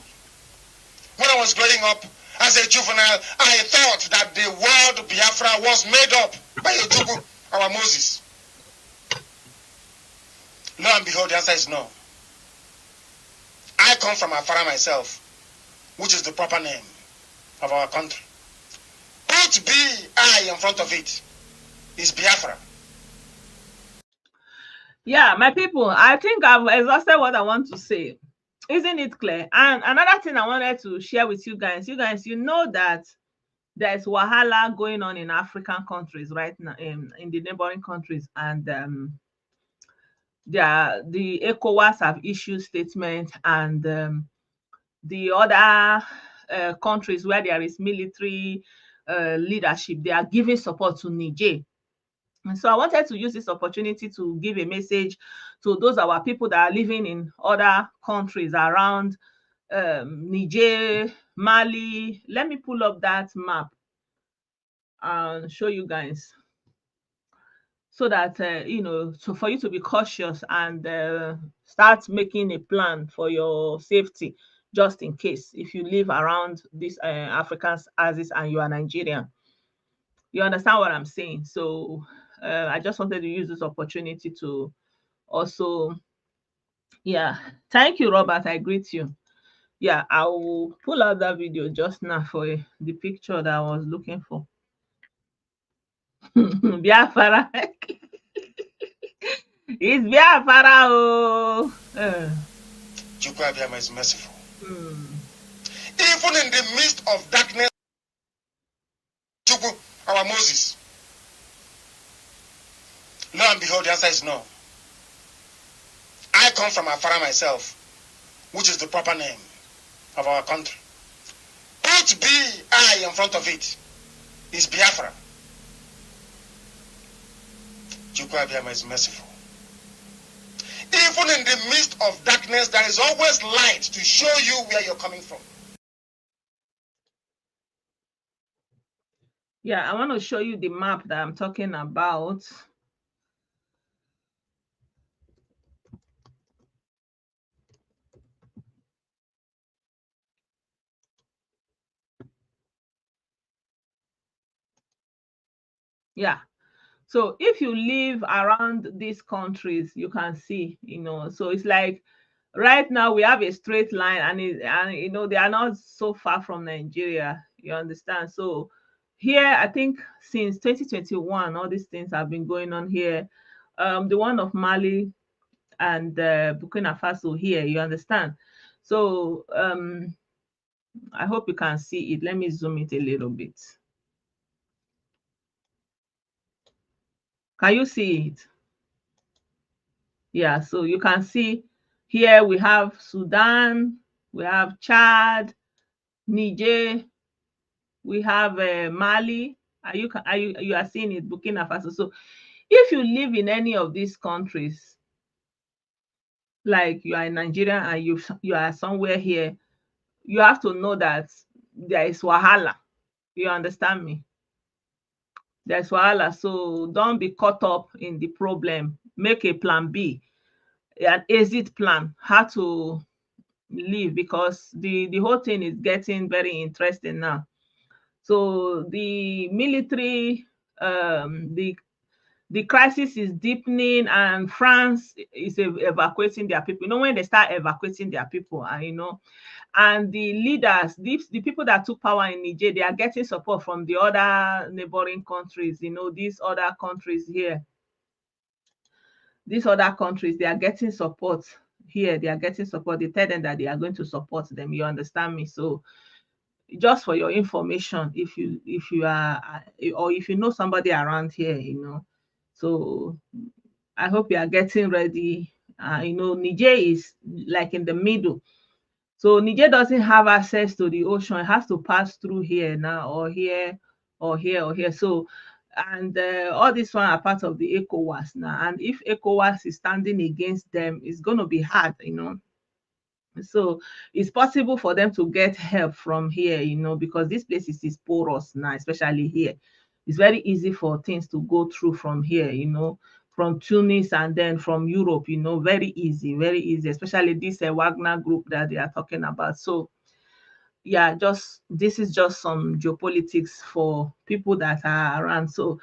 When I was growing up as a juvenile, I thought that the word Biafra was made up by Ojukwu, our Moses. Lo and behold, the answer is no. I come from Afara myself, which is the proper name of our country. Put B-I in front of it is Biafra. Yeah, my people, I think I've exhausted what I want to say. Isn't it clear? And another thing I wanted to share with you guys, you know that there's wahala going on in African countries right now, in the neighboring countries, and the ECOWAS have issued statements, and the other countries where there is military leadership, they are giving support to Niger. And so I wanted to use this opportunity to give a message to those our people that are living in other countries around Niger, Mali. Let me pull up that map and show you guys, so that so for you to be cautious and start making a plan for your safety, just in case if you live around these African axis and you are Nigerian. You understand what I'm saying? So I just wanted to use this opportunity to also, yeah, thank you, Robert. I greet you. Yeah, I will pull out that video just now for the picture that I was looking for. Biafra. It's Biafra. Oh. Chukwuabiama is merciful. Even in the midst of darkness, our Moses. Lo and behold, the answer is no. I come from Afara myself, which is the proper name of our country. Put B-I in front of it is Biafra. Chukwuabiama is merciful. Even in the midst of darkness, there is always light to show you where you're coming from. Yeah, I want to show you the map that I'm talking about. Yeah. So if you live around these countries, you can see, so it's like right now we have a straight line, and they are not so far from Nigeria. You understand? So here, I think since 2021, all these things have been going on here. The one of Mali and Burkina Faso here, you understand? So I hope you can see it. Let me zoom it a little bit. Can you see it? Yeah, so you can see here we have Sudan, we have Chad, Niger, we have Mali. You are seeing it, Burkina Faso. So if you live in any of these countries, like you are in Nigeria and you are somewhere here, you have to know that there is wahala. You understand me? There's wahala. So don't be caught up in the problem. Make a plan B, an exit plan, how to leave, because the whole thing is getting very interesting now. So the military, the crisis is deepening, and France is evacuating their people. When they start evacuating their people, and the leaders, the people that took power in Niger, they are getting support from the other neighboring countries. These other countries here, these other countries, they are getting support here. They are getting support. They tell them that they are going to support them. You understand me? So just for your information, if you are or if you know somebody around here, so I hope you are getting ready. Niger is like in the middle. So Niger doesn't have access to the ocean. It has to pass through here now, or here, or here, or here. So, and all this one are part of the ECOWAS now. And if ECOWAS is standing against them, it's going to be hard. So it's possible for them to get help from here, because this place is porous now, especially here. It's very easy for things to go through from here, from Tunis and then from Europe, very easy, especially this Wagner group that they are talking about. So yeah, this is just some geopolitics for people that are around. So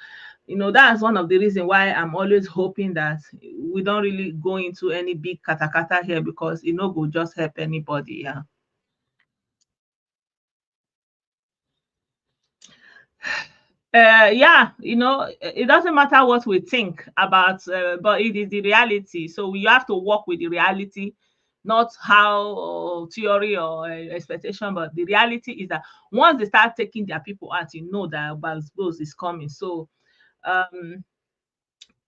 that's one of the reasons why I'm always hoping that we don't really go into any big katakata here, because go just help anybody. Yeah. Yeah, it doesn't matter what we think about, but it is the reality. So you have to work with the reality, not how theory or expectation, but the reality is that once they start taking their people out, that Balsbos is coming. So um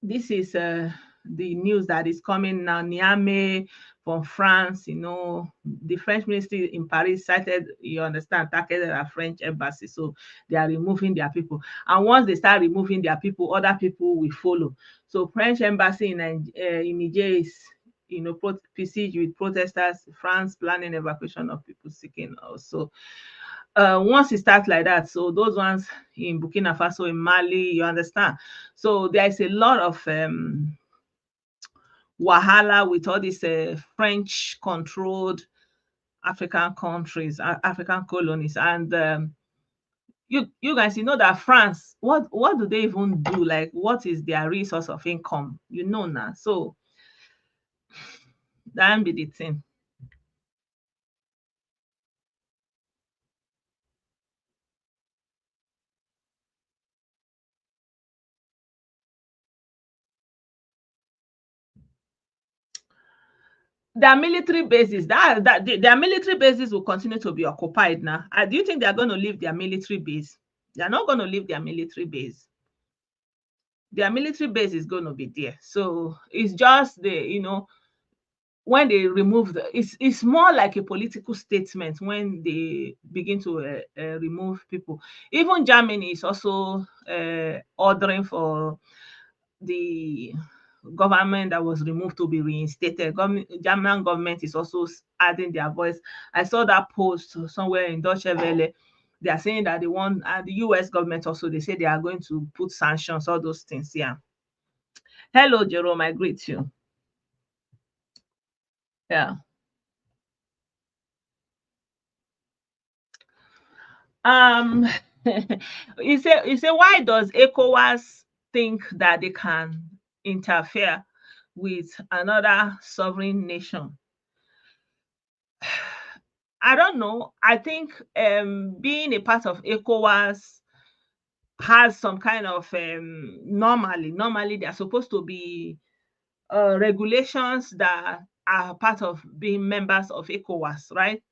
this is the news that is coming now. Niamey from France, the French ministry in Paris cited, you understand, targeted at French embassy. So they are removing their people. And once they start removing their people, other people will follow. So French embassy in Niger is, besieged with protesters. France planning evacuation of people seeking also. Once it starts like that, so those ones in Burkina Faso, in Mali, you understand. So there is a lot of wahala with all these French controlled African countries, African colonies. And you guys, that France, what do they even do? Like, what is their resource of income? Now. So that be the thing. Their military bases, their military bases will continue to be occupied now. Do you think they are going to leave their military base? They are not going to leave their military base. Their military base is going to be there. So it's just when they remove it's more like a political statement when they begin to remove people. Even Germany is also ordering for the government that was removed to be reinstated. German government is also adding their voice. I saw that post somewhere in Deutsche Welle. They are saying that they want, the US government also, they say they are going to put sanctions, all those things. Yeah. Hello, Jerome. I greet you. Yeah. Um, He said, why does ECOWAS think that they can interfere with another sovereign nation? I don't know. I think being a part of ECOWAS has some kind of normally they are supposed to be regulations that are part of being members of ECOWAS, right?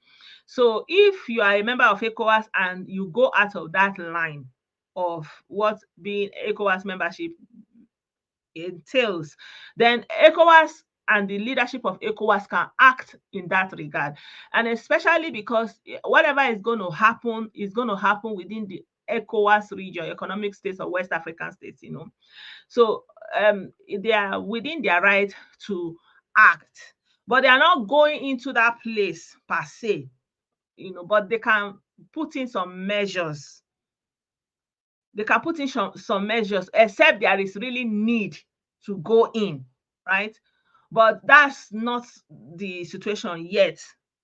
So if you are a member of ECOWAS and you go out of that line of what being ECOWAS membership entails, then ECOWAS and the leadership of ECOWAS can act in that regard. And especially because whatever is going to happen is going to happen within the ECOWAS region, economic states or West African states, So they are within their right to act, but they are not going into that place per se, but they can put in some measures. They can put in some measures, except there is really need to go in, right? But that's not the situation yet.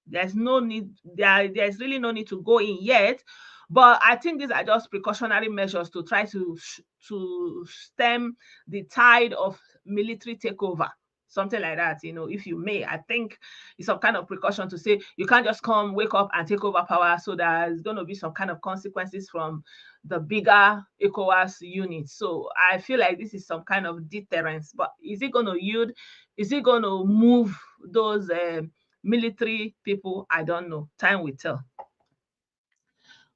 There's no need, there's really no need to go in yet. But I think these are just precautionary measures to try to stem the tide of military takeover, something like that, if you may. I think it's some kind of precaution to say you can't just come, wake up and take over power. So there's going to be some kind of consequences from the bigger ECOWAS unit. So I feel like this is some kind of deterrence. But is it going to yield? Is it going to move those military people? I don't know. Time will tell.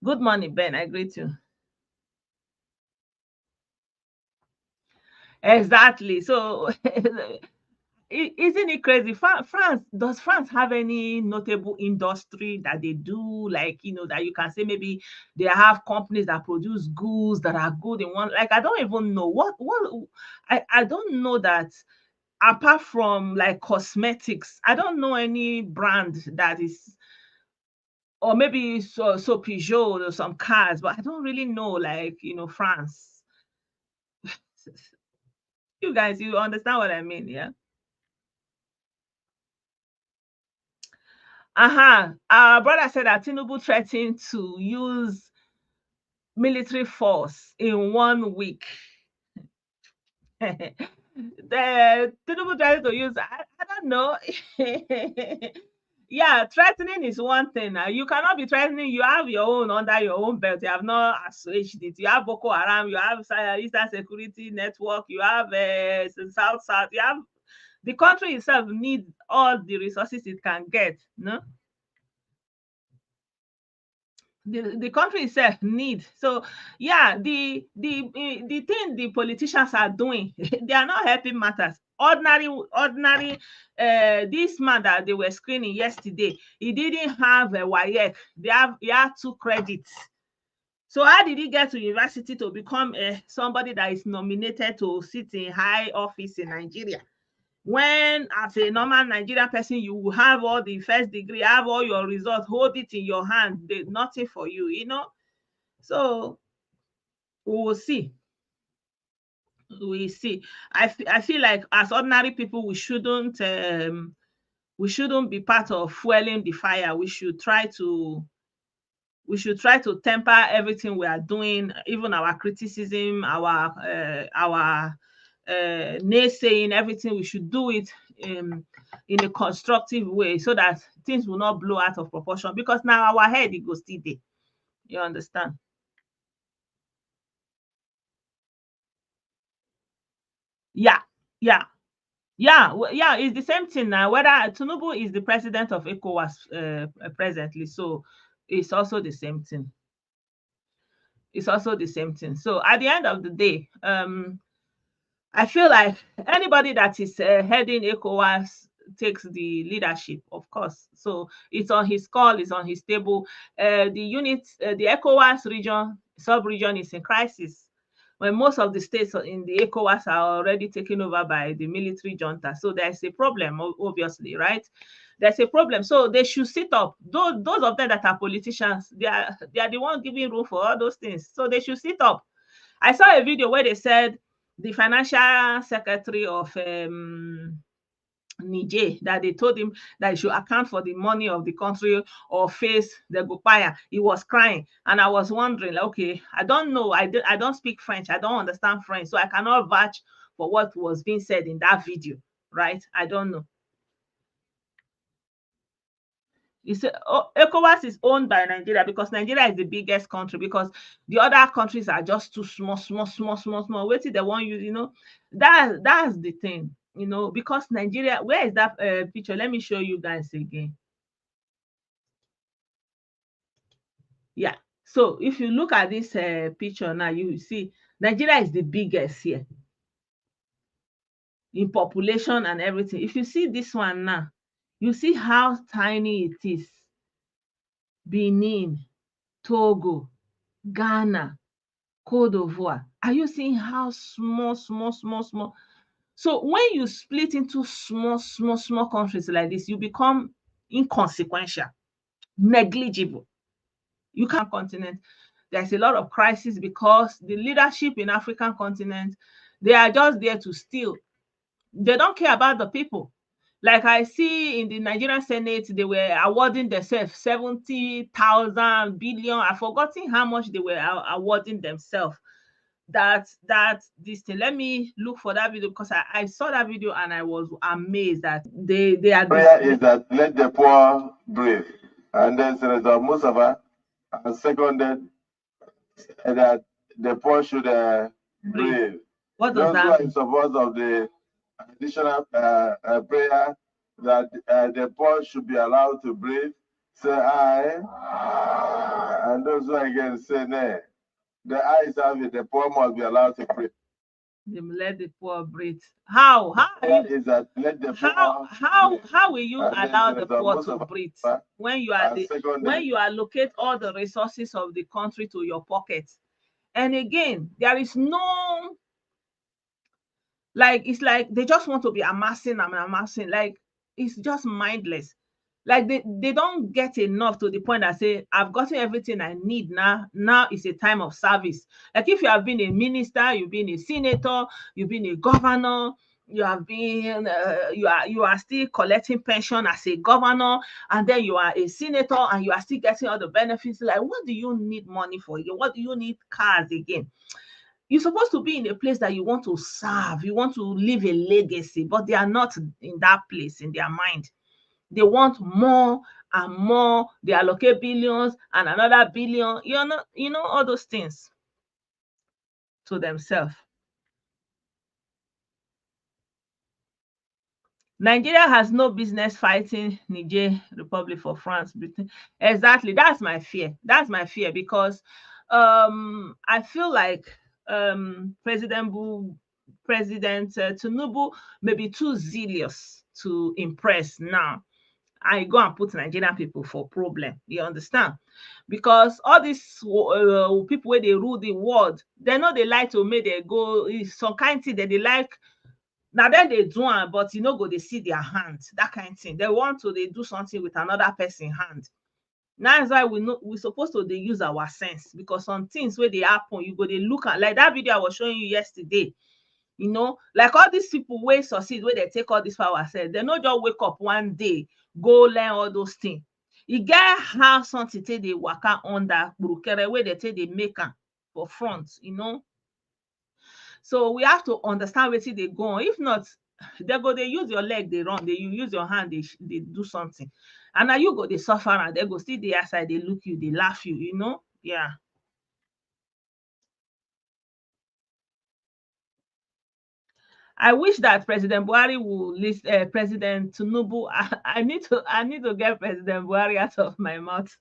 Good morning, Ben. I greet you. Exactly. So isn't it crazy? Does France have any notable industry that they do, like, that you can say maybe they have companies that produce goods that are good in one, like, I don't even know what I don't know that, apart from like cosmetics, I don't know any brand that is, or maybe so Peugeot or some cars, but I don't really know, like, France. You guys, you understand what I mean, yeah? Our brother said that Tinubu threatened to use military force in 1 week. The Tinubu threatened to use, I don't know. Yeah, threatening is one thing. You cannot be threatening. You have your own under your own belt. You have not assuaged it. You have Boko Haram. You have Eastern Security Network. You have South. You have, the country itself needs all the resources it can get. No, the country itself needs. So yeah, the thing the politicians are doing, they are not helping matters. Ordinary this man that they were screening yesterday, he didn't have a WAEC. He had 2 credits. So how did he get to university to become somebody that is nominated to sit in high office in Nigeria? When as a normal Nigerian person, you will have all the first degree, have all your results, hold it in your hand, there's nothing for you, So we will see. We see. I feel like as ordinary people, we shouldn't be part of fueling the fire. We should try to temper everything we are doing, even our criticism, our naysaying, everything. We should do it in a constructive way so that things will not blow out of proportion, because now our head, it goes still there. You understand? Yeah. It's the same thing now. Whether Tinubu is the president of ECOWAS presently, so it's also the same thing. So at the end of the day, I feel like anybody that is heading ECOWAS takes the leadership, of course. So it's on his call, it's on his table. The ECOWAS region, sub-region is in crisis, when most of the states in the ECOWAS are already taken over by the military junta. So there's a problem, obviously, right? There's a problem. So they should sit up. Those of them that are politicians, they are the ones giving room for all those things. So they should sit up. I saw a video where they said the financial secretary of Niger, that they told him that he should account for the money of the country or face the Gupaya. He was crying. And I was wondering, like, okay, I don't know. I don't speak French. I don't understand French. So I cannot vouch for what was being said in that video, right? I don't know. You say, oh, ECOWAS is owned by Nigeria because Nigeria is the biggest country, because the other countries are just too small. Wait till they want you, that's the thing, because Nigeria, where is that picture? Let me show you guys again. Yeah. So if you look at this picture now, you see Nigeria is the biggest here in population and everything. If you see this one now, you see how tiny it is. Benin, Togo, Ghana, Cote d'Ivoire. Are you seeing how small? So when you split into small countries like this, you become inconsequential, negligible. You can't continent. There's a lot of crisis because the leadership in African continent, they are just there to steal. They don't care about the people. Like I see in the Nigerian Senate, they were awarding themselves 70,000 billion. I've forgotten how much they were awarding themselves. This thing. Let me look for that video because I saw that video and I was amazed that they are. Prayer is that let the poor breathe, and then Senator Musafa has seconded that the poor should breathe. What does Those that who are mean? in support of the additional prayer that the poor should be allowed to breathe, say aye. And those who are against say nay. The ayes have it, the poor must be allowed to breathe. Let the poor breathe. How is that let the poor how will you allow the poor to breathe when you are when you allocate all the resources of the country to your pocket? And again, there is no, like, it's like they just want to be amassing and amassing. Like, it's just mindless. Like they don't get enough to the point that say, I've gotten everything I need now. Now is a time of service. Like if you have been a minister, you've been a senator, you've been a governor, you have been you are still collecting pension as a governor, and then you are a senator and you are still getting all the benefits. Like, what do you need money for? What do you need cars again? You're supposed to be in a place that you want to serve, you want to leave a legacy, but they are not in that place in their mind. They want more and more. They allocate billions and another billion, all those things to themselves. Nigeria has no business fighting Niger Republic for France, Britain. Exactly. That's my fear. Because I feel like President Tinubu may be too zealous to impress now. I go and put Nigerian people for problem. You understand? Because all these people where they rule the world, they know they like to make they go some kind of thing that they like. Now then they do it, but go they see their hands, that kind of thing. They want to they do something with another person's hand. That's why we're supposed to they use our sense, because some things where they happen, you go they look at, like that video I was showing you yesterday. Like all these people where succeed, where they take all this power, said they not just wake up one day, go learn all those things. You get how something take they waka under brukere where they take they make am for front, So we have to understand where they go on. If not, they use your leg, they run, you use your hand, they do something. And now you go they suffer and they go see the outside, they look you, they laugh you, Yeah. I wish that President Buhari will list President Tinubu. I need to get President Buhari out of my mouth.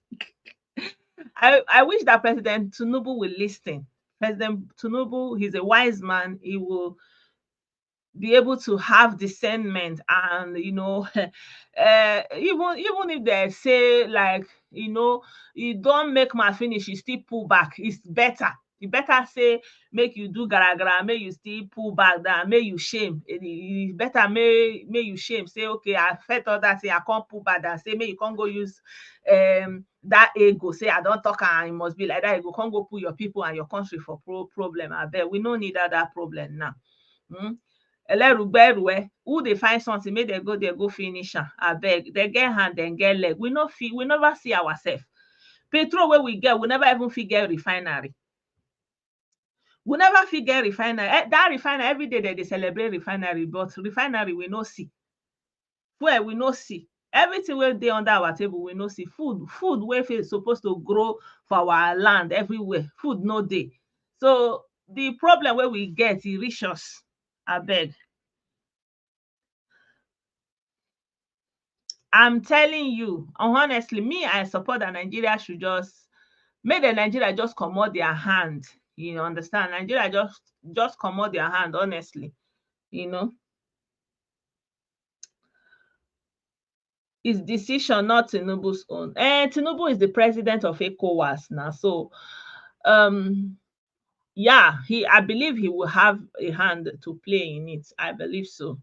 I wish that President Tinubu will listen. President Tinubu, he's a wise man. He will be able to have discernment, and even if they say, like, you don't make my finish, you still pull back. It's better. You better say, make you do gara, make you still pull back, than make you shame. It's better make you shame. Say, okay, I felt all that, say I can't pull back, than say, make you can't go use that ego. Say I don't talk and it must be like that. You can't go put your people and your country for problem. I bet we don't need that problem now. who they find something, make they go finish am. Abeg, they get hand, then get leg. We never see ourselves. Petrol where we get, we never even fit get refinery. We never fit get refinery. That refinery, every day they celebrate refinery, but refinery we no see. Fuel we no see. Everything wey dey under our table we no see. Food wey is supposed to grow for our land everywhere, food no dey. So the problem wey we get, e reach us. Abeg, I'm telling you, honestly, me, I support that Nigeria should just make the Nigeria just comot their hand. You understand? Nigeria just comot their hand, honestly. You know, it's decision, not Tinubu's own. Tinubu is the president of ECOWAS now, so yeah, I believe he will have a hand to play in it. I believe so.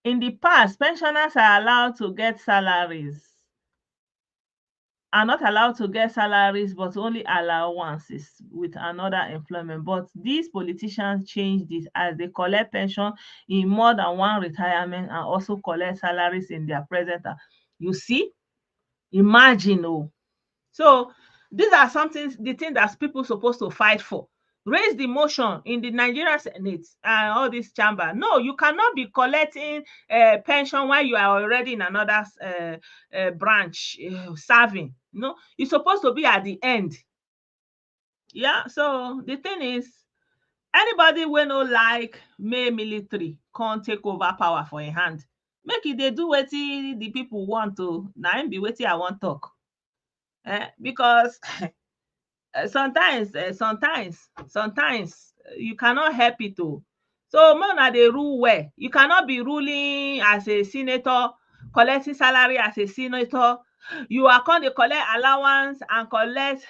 In the past, pensioners are allowed to get salaries. Are not allowed to get salaries, but only allowances with another employment. But these politicians change this as they collect pension in more than one retirement and also collect salaries in their present. You see, imagine. Oh, so these are the things that people supposed to fight for. Raise the motion in the Nigerian Senate and all this chamber. No, you cannot be collecting pension while you are already in another branch serving. No, it's supposed to be at the end. Yeah, so the thing is, anybody wey no like may military can't take over power for a hand. Make it they do wetin the people want to. Now be wetin I want talk. Because sometimes you cannot help it. Oh, so man, they rule well. You cannot be ruling as a senator, collecting salary as a senator. You are going to collect allowance and collect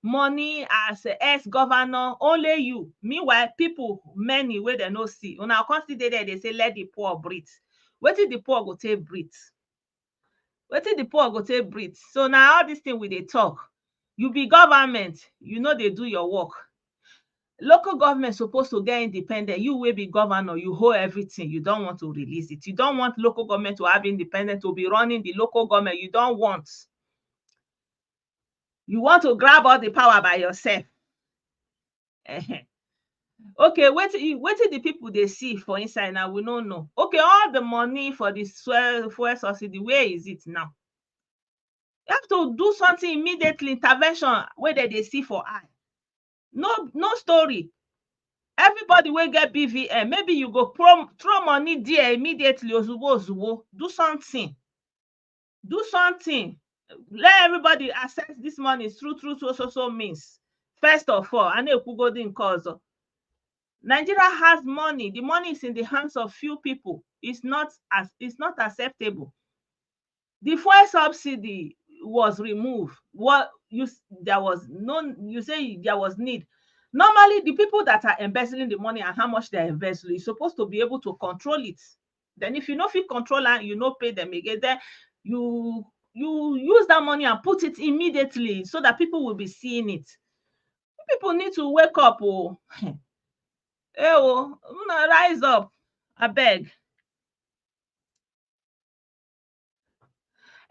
money as ex-governor. Only you. Meanwhile, people many where they no see. When I consider that, they say let the poor breathe. Wetin the poor go take breathe? Wetin the poor go take breathe? So now all this thing we dey talk. You be government, you know they do your work. Local government supposed to get independent. You will be governor, you hold everything. You don't want to release it. You don't want local government to have independent, to be running the local government. You don't want. You want to grab all the power by yourself. Okay, wetin the people they see for inside now, we don't know. Okay, all the money for this fuel subsidy, where is it now? You have to do something immediately, intervention where they see for eye. No story. Everybody will get BVM. Maybe you go throw money there immediately. Ozubo. Do something. Do something. Let everybody access this money through so means. First of all, I know Kugodin cause. Nigeria has money. The money is in the hands of few people. It's not acceptable. The fuel subsidy was removed. You say there was need. Normally, the people that are embezzling the money and how much they're embezzling, you're supposed to be able to control it. Then if you no fit control it, you no pay them again, then you use that money and put it immediately so that people will be seeing it. People need to wake up. Oh, rise up. I beg.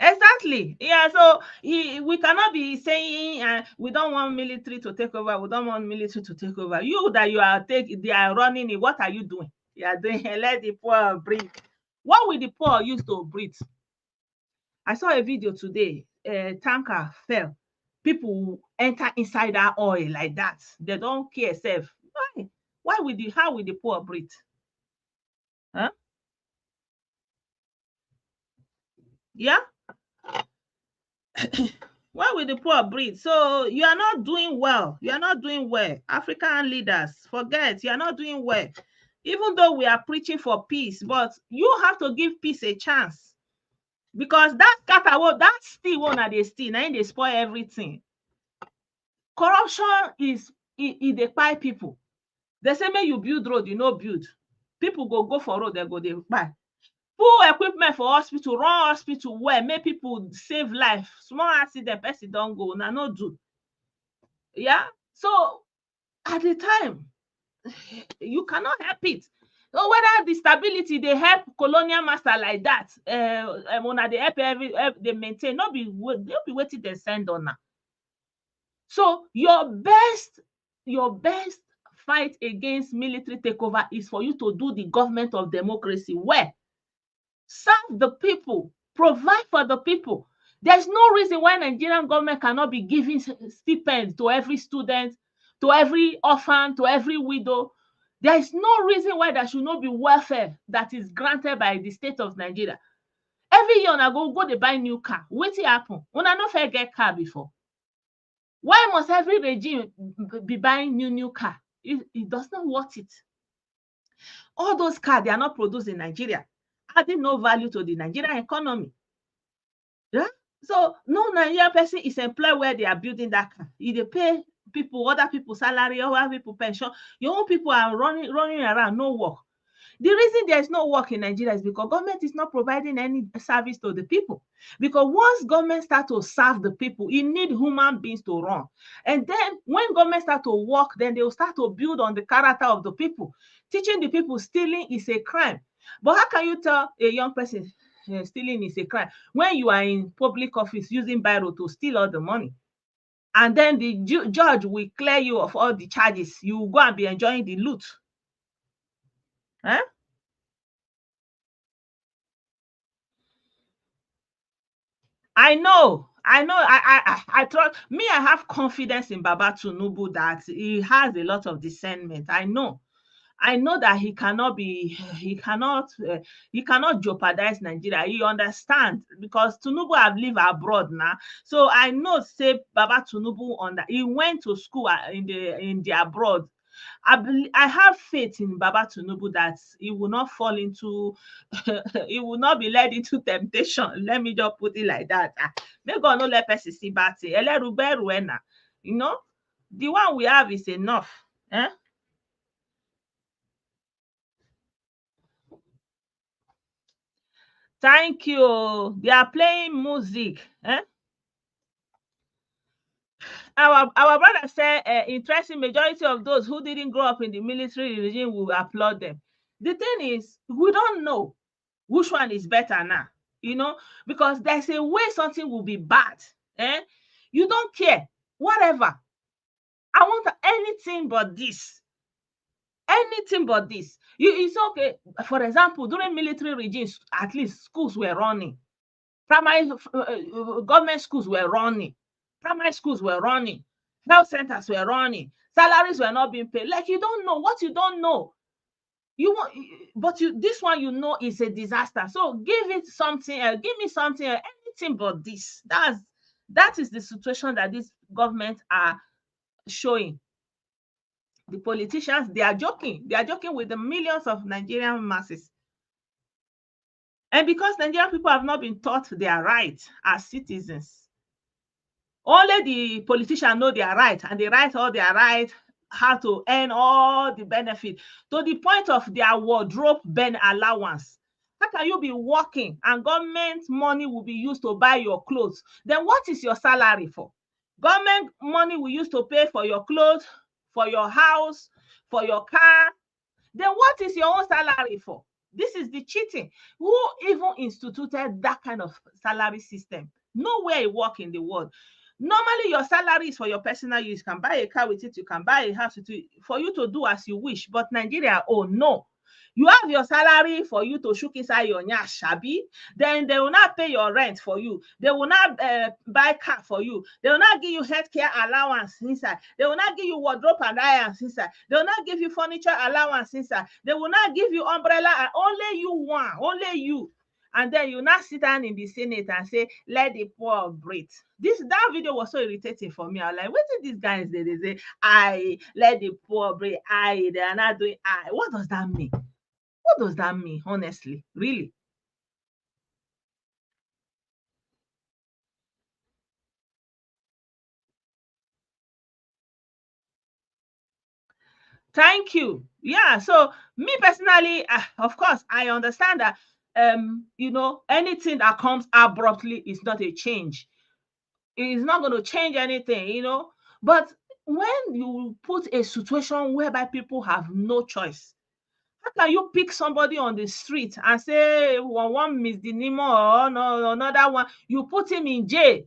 Exactly. Yeah, so we cannot be saying we don't want military to take over. We don't want military to take over. You that they are running it. What are you doing? You are doing let the poor breathe. What will the poor use to breathe? I saw a video today. A tanker fell. People enter inside that oil like that. They don't care self. Why? How will the poor breathe? Huh? Yeah. Why will the poor breathe? So you are not doing well. You are not doing well. African leaders, forget, you are not doing well. Even though we are preaching for peace, but you have to give peace a chance. Because that still one that they steal, now they spoil everything. Corruption is they buy people. They say, may you build road, you know build. People go for road, they buy. full equipment for hospital, run hospital well, make people save life. Small accident, person don't go, na no do. Yeah. So at the time, you cannot help it. So whether the stability they help colonial master like that, una they help they maintain, not be waiting they send on now. So your best fight against military takeover is for you to do the government of democracy well. Serve the people, provide for the people. There's no reason why Nigerian government cannot be giving stipends to every student, to every orphan, to every widow. There is no reason why there should not be welfare that is granted by the state of Nigeria. Every year una go dey buy new car. Wetin happen? Una no fit get car before. Why must every regime be buying new car? It does not worth it. All those cars, they are not produced in Nigeria, adding no value to the Nigerian economy. Yeah? So no Nigerian person is employed where they are building that car. If they pay people, other people salary, other people pension, your own people are running around, no work. The reason there is no work in Nigeria is because government is not providing any service to the people. Because once government start to serve the people, it need human beings to run. And then when government start to work, then they will start to build on the character of the people. Teaching the people stealing is a crime. But how can you tell a young person stealing is a crime when you are in public office using biro to steal all the money? And then the judge will clear you of all the charges. You will go and be enjoying the loot. Huh? I know. I trust me. I have confidence in Baba Tinubu that he has a lot of discernment. I know that he cannot jeopardize Nigeria. He understands because Tinubu have lived abroad now. So I know, say Baba Tinubu he went to school in the abroad. I have faith in Baba Tinubu that he will not fall into, he will not be led into temptation. Let me just put it like that. May God not let person see bad thing. You know, the one we have is enough. Eh? Thank you. They are playing music. Eh? Our brother said, interesting majority of those who didn't grow up in the military regime will applaud them. The thing is, we don't know which one is better now, you know, because there's a way something will be bad. Eh? You don't care, whatever. I want anything but this. Anything but this. It's okay. For example, during military regimes, at least schools were running. Primary government schools were running. Primary schools were running. Health centers were running. Salaries were not being paid. Like, you don't know what you don't know. You want, but this one you know is a disaster. So give it something else. Give me something else. Anything but this. That is the situation that these governments are showing. The politicians, they are joking. They are joking with the millions of Nigerian masses. And because Nigerian people have not been taught their rights as citizens, only the politicians know their right, and they write all their right, how to earn all the benefit to the point of their wardrobe allowance. How can you be working and government money will be used to buy your clothes? Then what is your salary for? Government money will use to pay for your clothes, for your house, for your car. Then what is your own salary for? This is the cheating. Who even instituted that kind of salary system? Nowhere it works in the world. Normally, your salary is for your personal use. You can buy a car with it, you can buy a house with it, for you to do as you wish. But Nigeria, oh no. You have your salary for you to shook inside your nyash, shabi. Then they will not pay your rent for you. They will not buy car for you. They will not give you healthcare allowance inside. They will not give you wardrobe allowance inside. They will not give you furniture allowance inside. They will not give you umbrella. Only you want, only you. And then you now sit down in the Senate and say, let the poor breathe. That video was so irritating for me. I was like, what did these guys say? They say, I let the poor breathe. They are not doing I. What does that mean? What does that mean, honestly? Really? Thank you. Yeah, so me personally, of course, I understand that you know, anything that comes abruptly is not a change. It is not going to change anything, you know. But when you put a situation whereby people have no choice, how can you pick somebody on the street and say one misdemeanor or no, another one, you put him in jail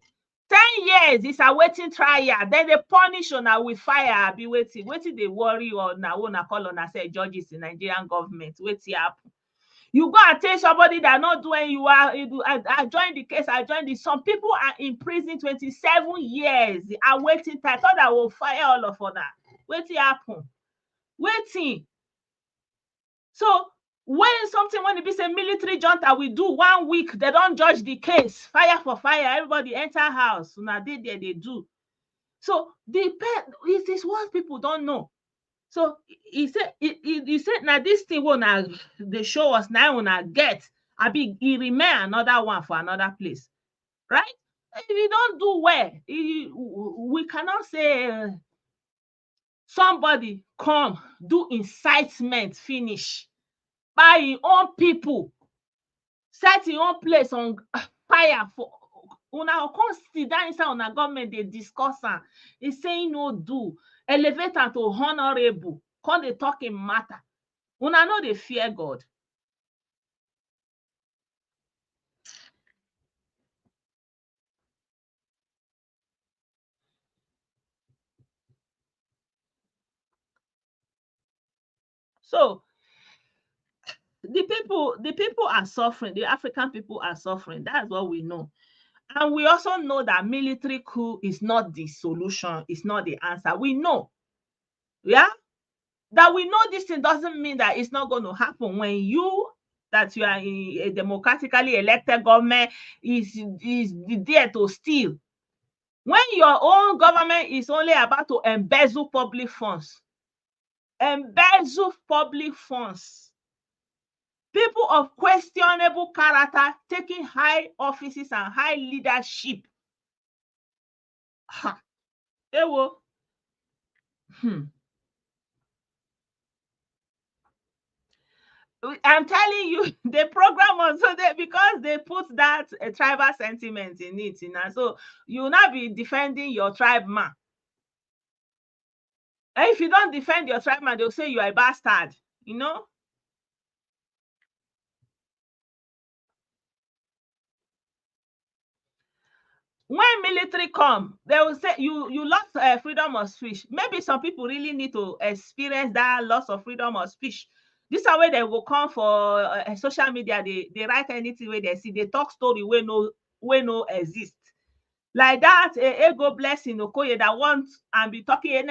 10 years, is awaiting trial, then they punish una with fire? Be waiting they worry or na call on say judges in Nigerian government, wetin happen? You go and tell somebody that not doing, I joined the case, I joined this. Some people are in prison 27 years, are waiting time. I thought I will fire all of that. Wetin happen? Waiting. So when it be say military junta we do 1 week, they don't judge the case, fire for fire, everybody enter house. Una dey there, they do. So it is what people don't know. So he said now this thing will they show us now una get, he remain another one for another place, right? If you don't do well, we cannot say somebody come do incitement finish by his own people, set his own place on fire for una come sit down inside una government, they discuss am. He saying no do, elevate am to honorable, come dey talk im matter. Una no dey fear God. So the people are suffering, the African people are suffering. That's what we know. And we also know that military coup is not the solution, it's not the answer. We know, yeah, that we know this thing doesn't mean that it's not going to happen. When you are in a democratically elected government is there to steal. When your own government is only about to embezzle public funds, people of questionable character taking high offices and high leadership. Ewo. I'm telling you, the program also there because they put that tribal sentiment in it, you know. So you will not be defending your tribe man. And if you don't defend your tribe man, they'll say you are a bastard, you know. When military come, they will say you lost freedom of speech. Maybe some people really need to experience that loss of freedom of speech. This is where they will come for social media. They write anything where they see, they talk story where no exist. Like that, ego blessing Okoye that wants and be talking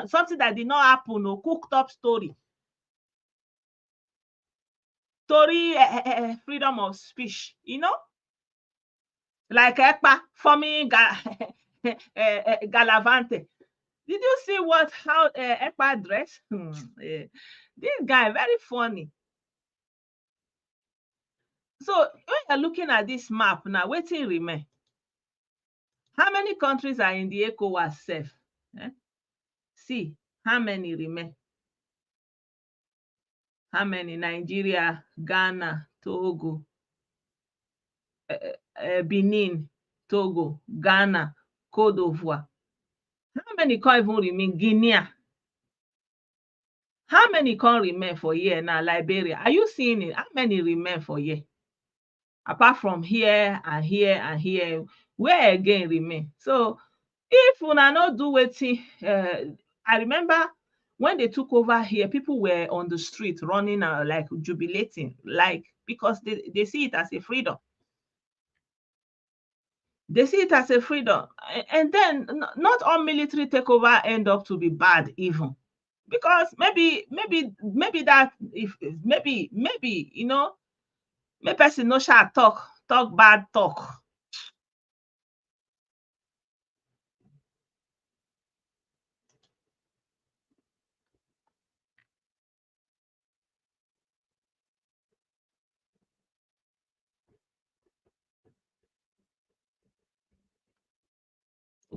something that did not happen, no cooked up story. Freedom of speech, you know. Like Ekpa forming Galavante. Did you see how Ekpa dressed? This guy, very funny. So when you're looking at this map now, wetin remain? How many countries are in the ECOWAS sef? See, how many remain? How many? Nigeria, Ghana, Togo, Benin, Togo, Ghana, Cote d'Ivoire. How many can even remain? Guinea. How many can remain for here now? Liberia. Are you seeing it? How many remain for here? Apart from here and here and here, where again remain? So if una no do wetin, I remember when they took over here, people were on the street running like jubilating, like because they see it as a freedom. They see it as a freedom. And then not all military takeover end up to be bad even. Because maybe that if maybe you know, maybe person no shall talk bad talk.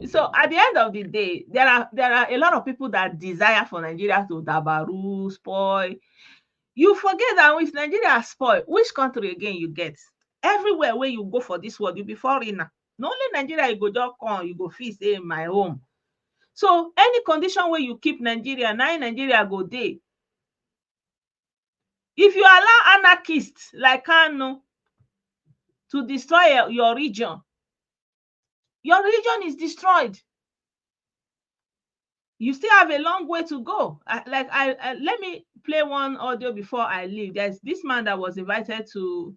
So at the end of the day, there are a lot of people that desire for Nigeria to dabaru, spoil. You forget that if Nigeria spoil, which country again you get? Everywhere where you go for this world, you be foreigner. Not only Nigeria, you go just come, you go feel say in my home. So any condition where you keep Nigeria, now Nigeria go dey. If you allow anarchists like Kanu to destroy your region is destroyed. You still have a long way to go. Let me play one audio before I leave. There's this man that was invited to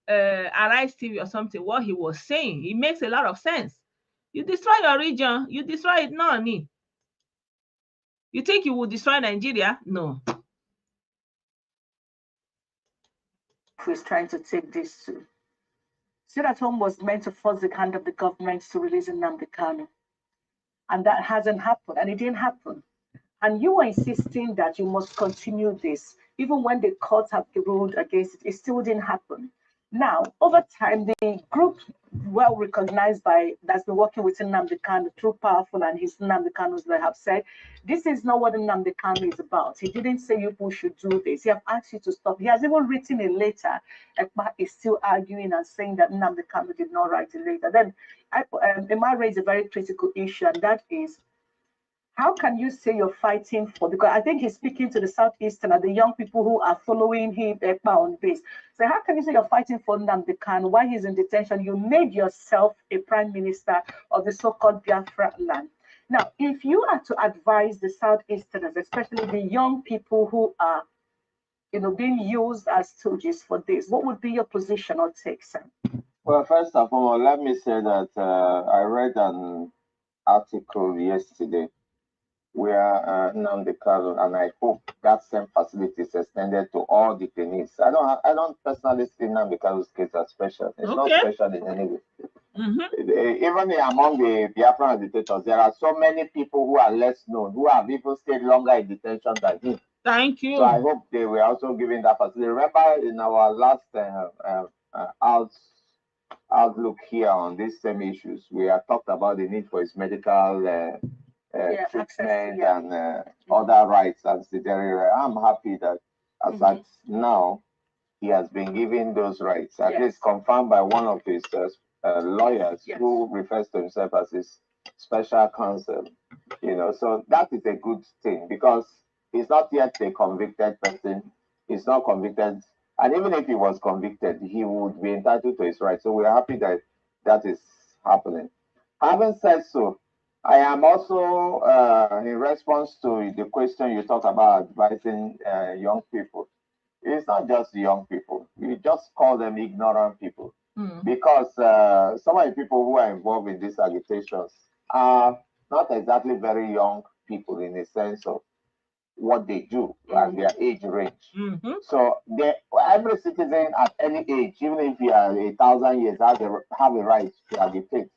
Arise TV or something. What he was saying, it makes a lot of sense. You destroy your region, you destroy it. No need. You think you will destroy Nigeria? No. Who's trying to take this to? Sit at home was meant to force the hand of the government to release Nnamdi Kanu. And that hasn't happened, and it didn't happen. And you are insisting that you must continue this, even when the courts have ruled against it, it still didn't happen. Now, over time, the group well recognized that's been working with Nnamdi Kanu through Powerful and his Nnamdi Kanus that have said, this is not what Nnamdi Kanu is about. He didn't say you people should do this. He have asked you to stop. He has even written a letter. Ekpa is still arguing and saying that Nnamdi Kanu did not write a letter. Then Emma raised a very critical issue, and that is, how can you say you're fighting for, because I think he's speaking to the Southeastern and the young people who are following him on this. So how can you say you're fighting for Nnamdi Kanu while he's in detention? You made yourself a prime minister of the so-called Biafra land. Now, if you are to advise the Southeasterners, especially the young people who are, being used as stooges for this, what would be your position or take, Sam? Well, first of all, let me say that I read an article yesterday where Nnamdi Kanu, and I hope that same facility is extended to all detainees. I don't personally see Nnamdi Kanu's case as special. It's not special in any way. Even among the Biafran agitators, there are so many people who are less known, who have even stayed longer in detention than him. Thank you. So I hope they were also given that facility. Remember in our last outlook here on these same issues, we have talked about the need for his medical treatment and other rights and citizenry. I'm happy that as at now, he has been given those rights, at least confirmed by one of his lawyers who refers to himself as his special counsel. So that is a good thing, because he's not yet a convicted person. He's not convicted. And even if he was convicted, he would be entitled to his rights. So we're happy that that is happening. Having said so, I am also, in response to the question you talked about advising young people, it's not just young people. You just call them ignorant people. Because some of the people who are involved in these agitations are not exactly very young people in the sense of what they do and their age range. So every citizen at any age, even if you are 1,000 years, have a right to agitate.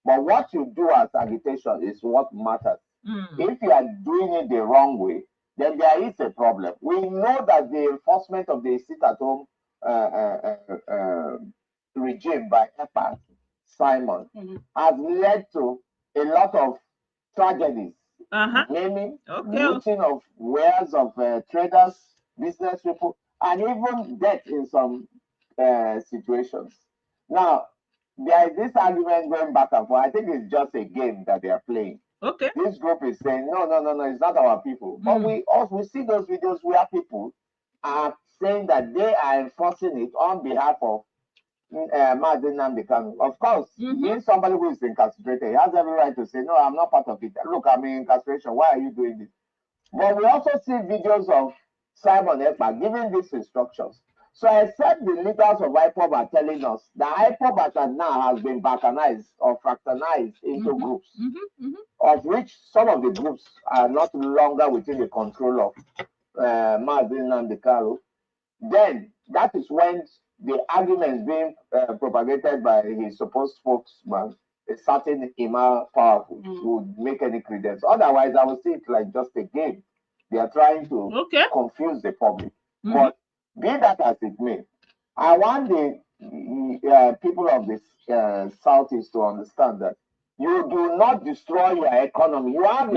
But what you do as agitation is what matters. If you are doing it the wrong way, then there is a problem. We know that the enforcement of the sit-at-home regime by Ekpa, Simon, has led to a lot of tragedies, naming, looting of wares of traders, business people, and even death in some situations. Now, there is this argument going back and forth. I think it's just a game that they are playing. This group is saying, no, it's not our people. But we see those videos where people are saying that they are enforcing it on behalf of Nnamdi Kanu. Of course, being somebody who is incarcerated, he has every right to say, no, I'm not part of it. Look, I'm in incarceration. Why are you doing this? But we also see videos of Simon Ekpa giving these instructions. So except the leaders of IPOB are telling us that IPOB as now has been balkanized or fractionized into groups, of which some of the groups are not longer within the control of Nnamdi Kanu. Then that is when the arguments being propagated by his supposed spokesman, a certain Ima Powerful, would make any credence. Otherwise, I would see it like just a game. They are trying to confuse the public. But be that as it may, I want the people of the Southeast to understand that you do not destroy your economy. You have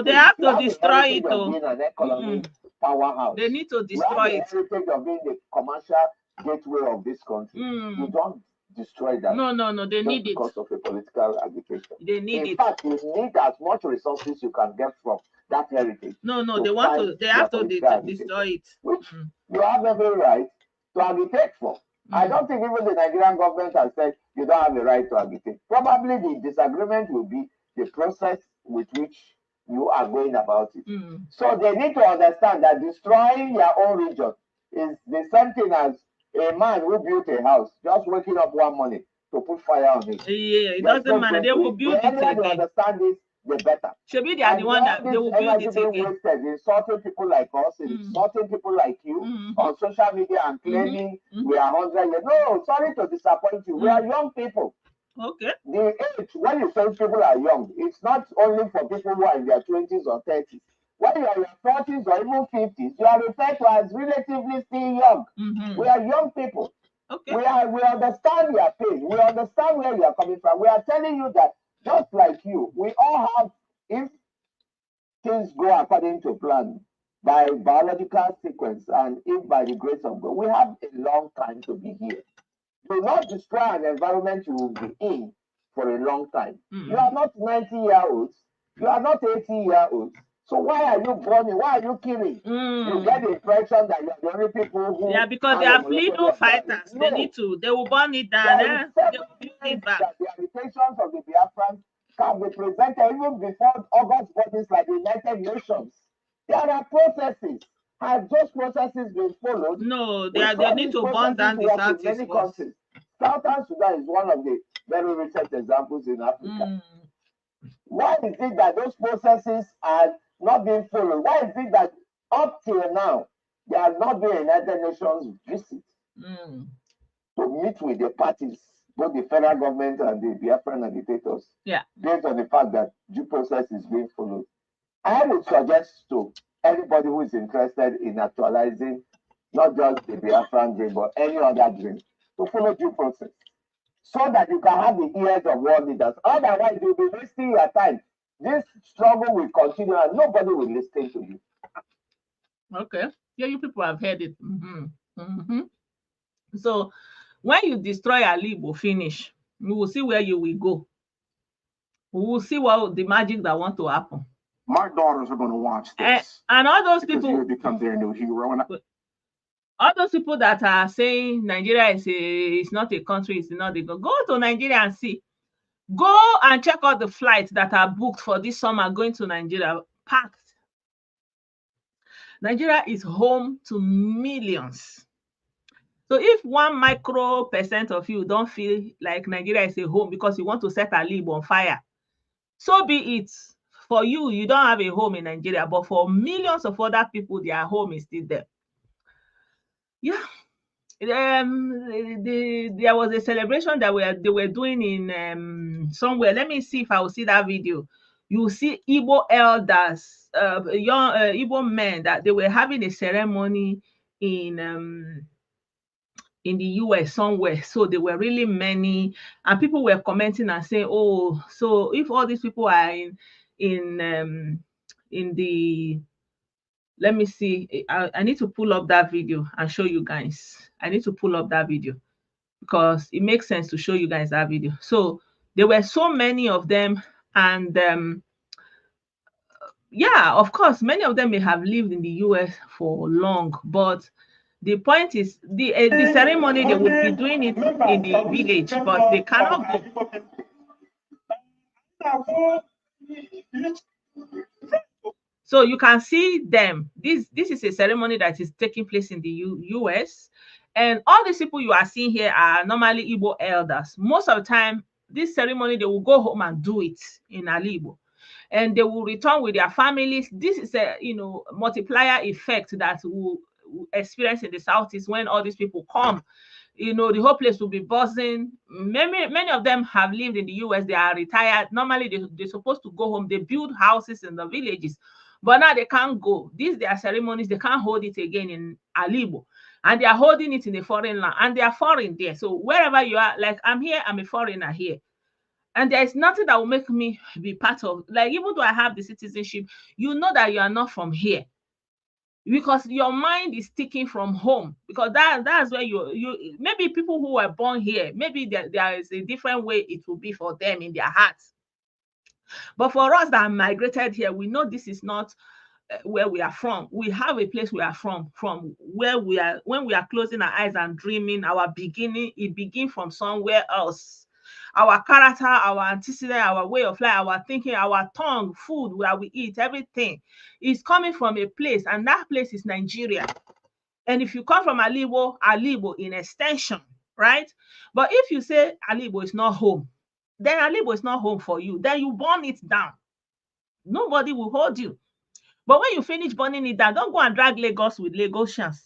they have to destroy it. Being an economy powerhouse. They need to destroy it. The heritage of being the commercial gateway of this country. You don't destroy that. No. They need it because of a political agitation. They need it. In fact, you need as much resources you can get from that heritage. No. They want to. They have to destroy it. Which you have every right to agitate for. I don't think even the Nigerian government has said you don't have the right to agitate. Probably the disagreement will be the process with which you are going about it. So they need to understand that destroying their own region is the same thing as a man who built a house, just waking up one morning to put fire on it. Yeah, it doesn't matter. They will build it again. They understand this, the better. Should be they are the one that they will build it again. Wasted, insulting people like us, insulting people like you on social media and claiming we are 100 years. No, sorry to disappoint you. We are young people. Okay. The age, when you say people are young, it's not only for people who are in their 20s or 30s. When you are in your 40s or even 50s, you are referred to as relatively still young. We are young people. Okay. We understand your pain. We understand where you are coming from. We are telling you that just like you, we all have, if things go according to plan, by biological sequence, and if by the grace of God, we have a long time to be here. Do not destroy an environment you will be in for a long time. You are not 90-year-olds. You are not 80-year-olds. So why are you burning? Why are you killing? You get the impression that you are the only people who... Yeah, because they are freedom fighters. No. They will burn it down. They will build it back. The agitations of the Biafrans can be presented even before August bodies like the United Nations. There are processes. Have those processes been followed? No, they need to burn down the Southeast first. Southern Sudan is one of the very recent examples in Africa. Why is it that those processes are not being followed? Why is it that up till now, they are not doing United Nations visit to meet with the parties, both the federal government and the Biafran agitators, based on the fact that due process is being followed? I would suggest to anybody who is interested in actualizing not just the Biafran dream, but any other dream, to follow due process, so that you can have the ears of world leaders. Otherwise, you'll be wasting your time. This struggle will continue and nobody will listen to you. Okay. Yeah, you people have heard it. So, when you destroy Alibo, finish, we will see where you will go. We will see what the magic that want to happen. My daughters are going to watch this. And all those people you become their new hero. And all those people that are saying Nigeria is not a country, it's not a go to Nigeria and see. Go and check out the flights that are booked for this summer going to Nigeria, packed. Nigeria is home to millions. So if 1% of you don't feel like Nigeria is a home because you want to set Alibo on fire, so be it. For you, you don't have a home in Nigeria, but for millions of other people, their home is still there. Yeah. There was a celebration that they were doing in somewhere. Let me see if I will see that video. You see Igbo elders, young Igbo men, that they were having a ceremony in the US somewhere. So there were really many, and people were commenting and saying, "Oh, so if all these people are in the." Let me see. I need to pull up that video and show you guys. I need to pull up that video because it makes sense to show you guys that video. So there were so many of them, and yeah, of course, many of them may have lived in the US for long, but the point is the ceremony, they will be doing it in the village, but they cannot go. So you can see them. This is a ceremony that is taking place in the US. And all these people you are seeing here are normally Igbo elders. Most of the time, this ceremony, they will go home and do it in Alibo. And they will return with their families. This is a multiplier effect that we'll experience in the Southeast when all these people come. The whole place will be buzzing. Many of them have lived in the US. They are retired. Normally, they're supposed to go home. They build houses in the villages. But now they can't go. These their ceremonies, they can't hold it again in Alibo. And they are holding it in a foreign land. And they are foreign there. So wherever you are, like I'm here, I'm a foreigner here. And there is nothing that will make me be part of, like, even though I have the citizenship, you know that you are not from here. because your mind is sticking from home, because that's where you maybe people who were born here, maybe there is a different way it will be for them in their hearts. But for us that migrated here, we know this is not where we are from. We have a place we are from where we are. When we are closing our eyes and dreaming, our beginning, it begins from somewhere else. Our character, our antecedent, our way of life, our thinking, our tongue, food that we eat, everything is coming from a place, and that place is Nigeria. And if you come from Alibo in extension, right? But if you say Alibo is not home, then Alibo is not home for you. Then you burn it down. Nobody will hold you. But when you finish burning it down, don't go and drag Lagos with Lagosians.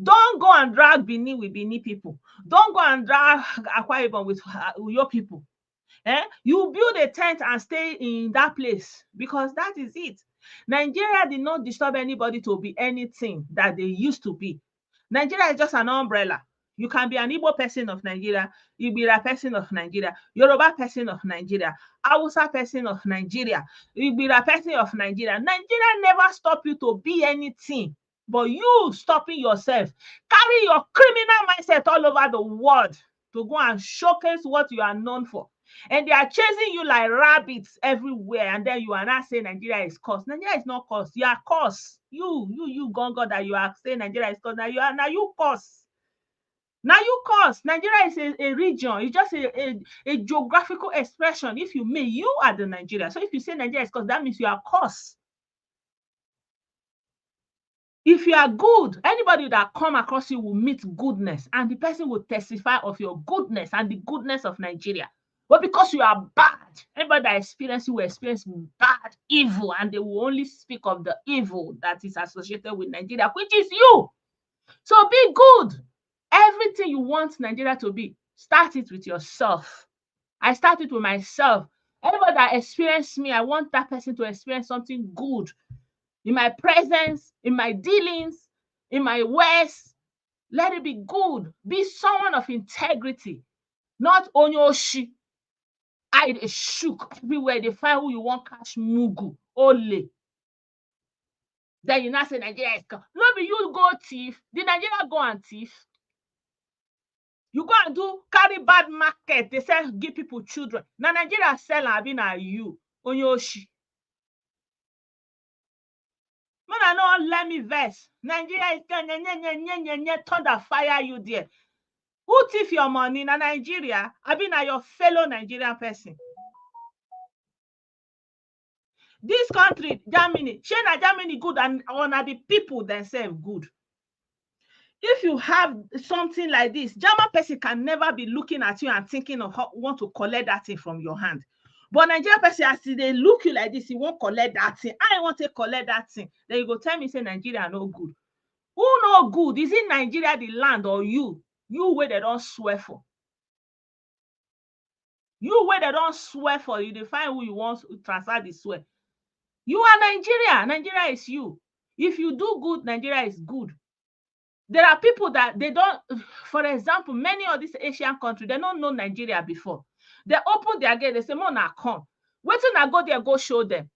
Don't go and drag Benin with Benin people. Don't go and drag Akwa Ibom with your people. You build a tent and stay in that place, because that is it. Nigeria did not disturb anybody to be anything that they used to be. Nigeria is just an umbrella. You can be an Igbo person of Nigeria, Ibira person of Nigeria, Yoruba person of Nigeria, Hausa person of Nigeria, Ibira person of Nigeria. Nigeria never stopped you to be anything, but you stopping yourself. Carry your criminal mindset all over the world to go and showcase what you are known for. And they are chasing you like rabbits everywhere, and then you are not saying Nigeria is cursed. Nigeria is not cursed. You are cursed. You gongo that you are saying Nigeria is cursed. Now you cursed. Now you cursed. Nigeria is a region. It's just a geographical expression. If you may, you are the Nigeria. So if you say Nigeria is cursed, that means you are cursed. If you are good, anybody that come across you will meet goodness, and the person will testify of your goodness and the goodness of Nigeria. But because you are bad, anybody that experience you will experience bad, evil, and they will only speak of the evil that is associated with Nigeria, which is you. So be good. Everything you want Nigeria to be, start it with yourself. I start it with myself. Anybody that experience me, I want that person to experience something good in my presence, in my dealings, in my words. Let it be good. Be someone of integrity, not onyoshi. I shook everywhere. They find who you want catch mugu, ole. Then you now say Nigeria is gone. No, be you go thief. Did Nigeria go and thief? You go and do carry bad market. They say give people children. Now Nigeria sell and be na you onyoshi. Man, no let me vex. Nigeria is gone. Thunder fire you there. Who thief your money? Na Nigeria. I be na your fellow Nigerian person. This country, Germany, China, Germany good, and are the people themselves good. If you have something like this, German person can never be looking at you and thinking of how want to collect that thing from your hand. But Nigerian person, as they look you like this, he won't collect that thing. I want to collect that thing. Then you go tell me, say Nigeria no good. Who no good? Is it Nigeria the land or you? You where they don't swear for. You where they don't swear for, you define who you want to transfer the swear. You are Nigeria. Nigeria is you. If you do good, Nigeria is good. There are people that they don't, for example, many of these Asian countries, they don't know Nigeria before. They open their gate, they say, Mona, come. Wait till I go there, go show them.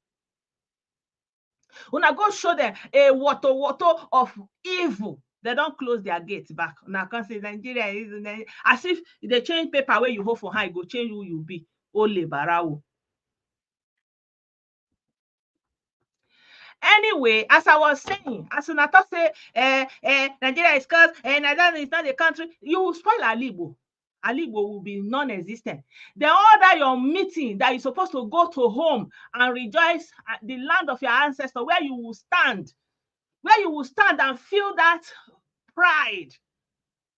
When I go show them a water of evil, they don't close their gates back. Now, I can say Nigeria is, as if they change paper where you hold for high, go change who you be. Ole Barao. Anyway, as I was saying, as soon as I say Nigeria is cursed, Nigeria is not a country, you will spoil Alibo. Alibo will be non-existent. The order your meeting that you're supposed to go to home and rejoice at the land of your ancestor, where you will stand and feel that pride.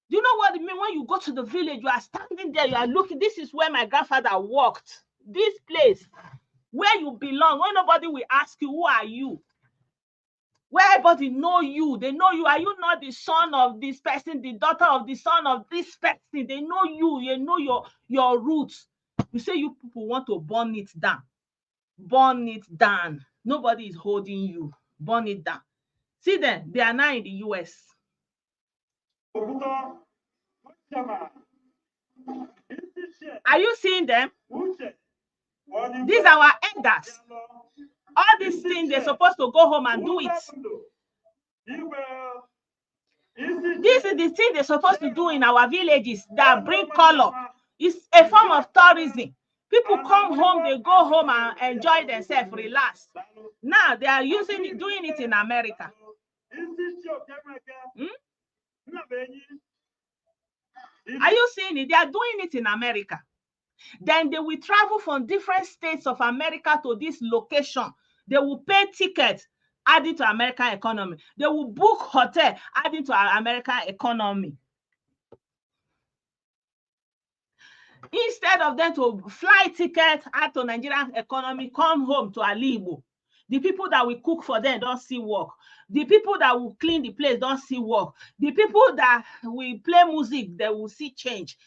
Do you know what it means when you go to the village? You are standing there, you are looking. This is where my grandfather walked. This place where you belong. When nobody will ask you, who are you? Where everybody know you, they know you. Are you not the son of this person, the daughter of the son of this person? They know you, you know your roots. You say you people want to burn it down. Burn it down. Nobody is holding you. Burn it down. See them, they are now in the US. Are you seeing them? These are our elders. All these things, they're supposed to go home and do it. This is the thing they're supposed to do in our villages that bring color. It's a form of tourism. People come home, they go home and enjoy themselves, relax. Now they are doing it in America. Are you seeing it? They are doing it in America. Then they will travel from different states of America to this location. They will pay tickets, adding to American economy. They will book hotel, adding to our American economy. Instead of them to fly tickets, add to Nigerian economy, come home to Alibo. The people that will cook for them don't see work. The people that will clean the place don't see work. The people that will play music, they will see change.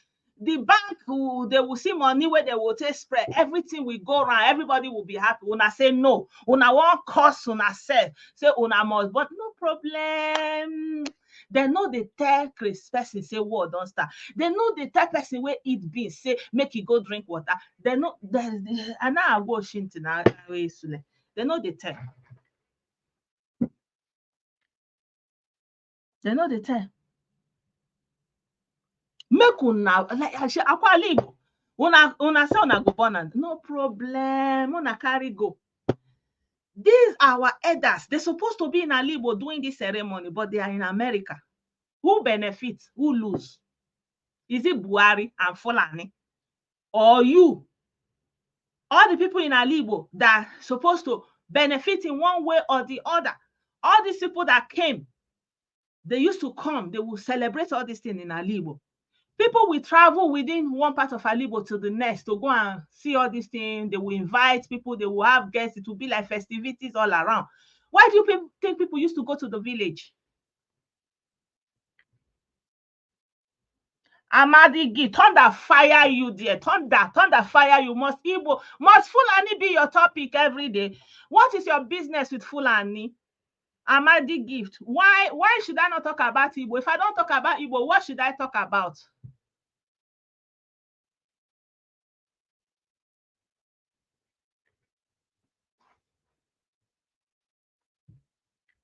The bank, they will see money where they will take spread. Everything will go around. Everybody will be happy. Una say no. Una won't cost una self. Say una must, but no problem. They know the tell Chris person say war don't start. They know the tell person where eat beans say make you go drink water. They know and now I go shinty now. They know the tell. They know the tell. Make una like akwa ligo. Una say una go born and no problem. Una carry go. These are our elders. They're supposed to be in Alibo doing this ceremony, but they are in America. Who benefits? Who lose? Is it Buhari and Fulani? Or you? All the people in Alibo that are supposed to benefit in one way or the other. All these people that came, they used to come, they will celebrate all these things in Alibo. People will travel within one part of Alibo to the next to go and see all these things. They will invite people, they will have guests. It will be like festivities all around. Why do you think people used to go to the village? Amadigi, thunder fire you there. Thunder fire you. Must Fulani be your topic every day? What is your business with Fulani? Amadi Gift. Why should I not talk about Igbo? If I don't talk about Igbo, what should I talk about?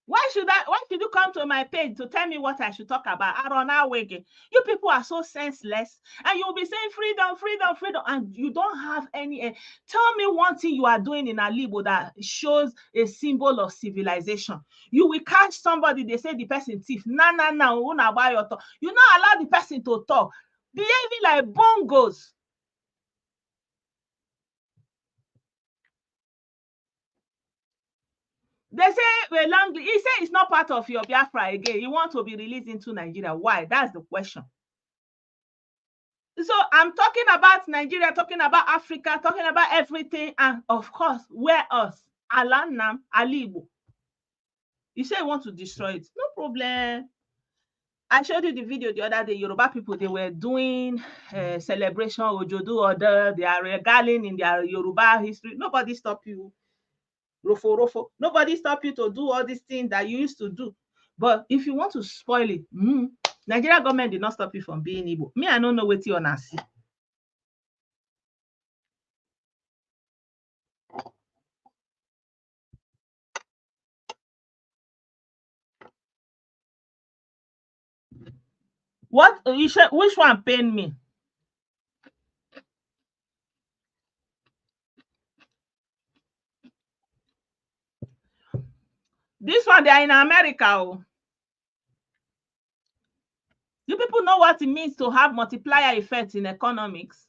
Why should you come to my page to tell me what I should talk about? You people are so senseless, and you'll be saying freedom, freedom, freedom, and you don't have any. Tell me one thing you are doing in Alibo that shows a symbol of civilization. You will catch somebody, they say the person thief. You not allow the person to talk, behaving like bongos. They say he said it's not part of your Biafra again. You want to be released into Nigeria. Why? That's the question. So I'm talking about Nigeria, talking about Africa, talking about everything, and of course, where else? Alanam, Alibo. You say you want to destroy it. No problem. I showed you the video the other day. Yoruba people, they were doing celebration, Ojodu order. They are regaling in their Yoruba history. Nobody stopped you. Rofo. Nobody stop you to do all these things that you used to do. But if you want to spoil it, Nigeria government did not stop you from being Igbo. Me, I don't know what you wanna see. What you should, which one pain me? This one, they are in America. Oh. You people know what it means to have multiplier effect in economics.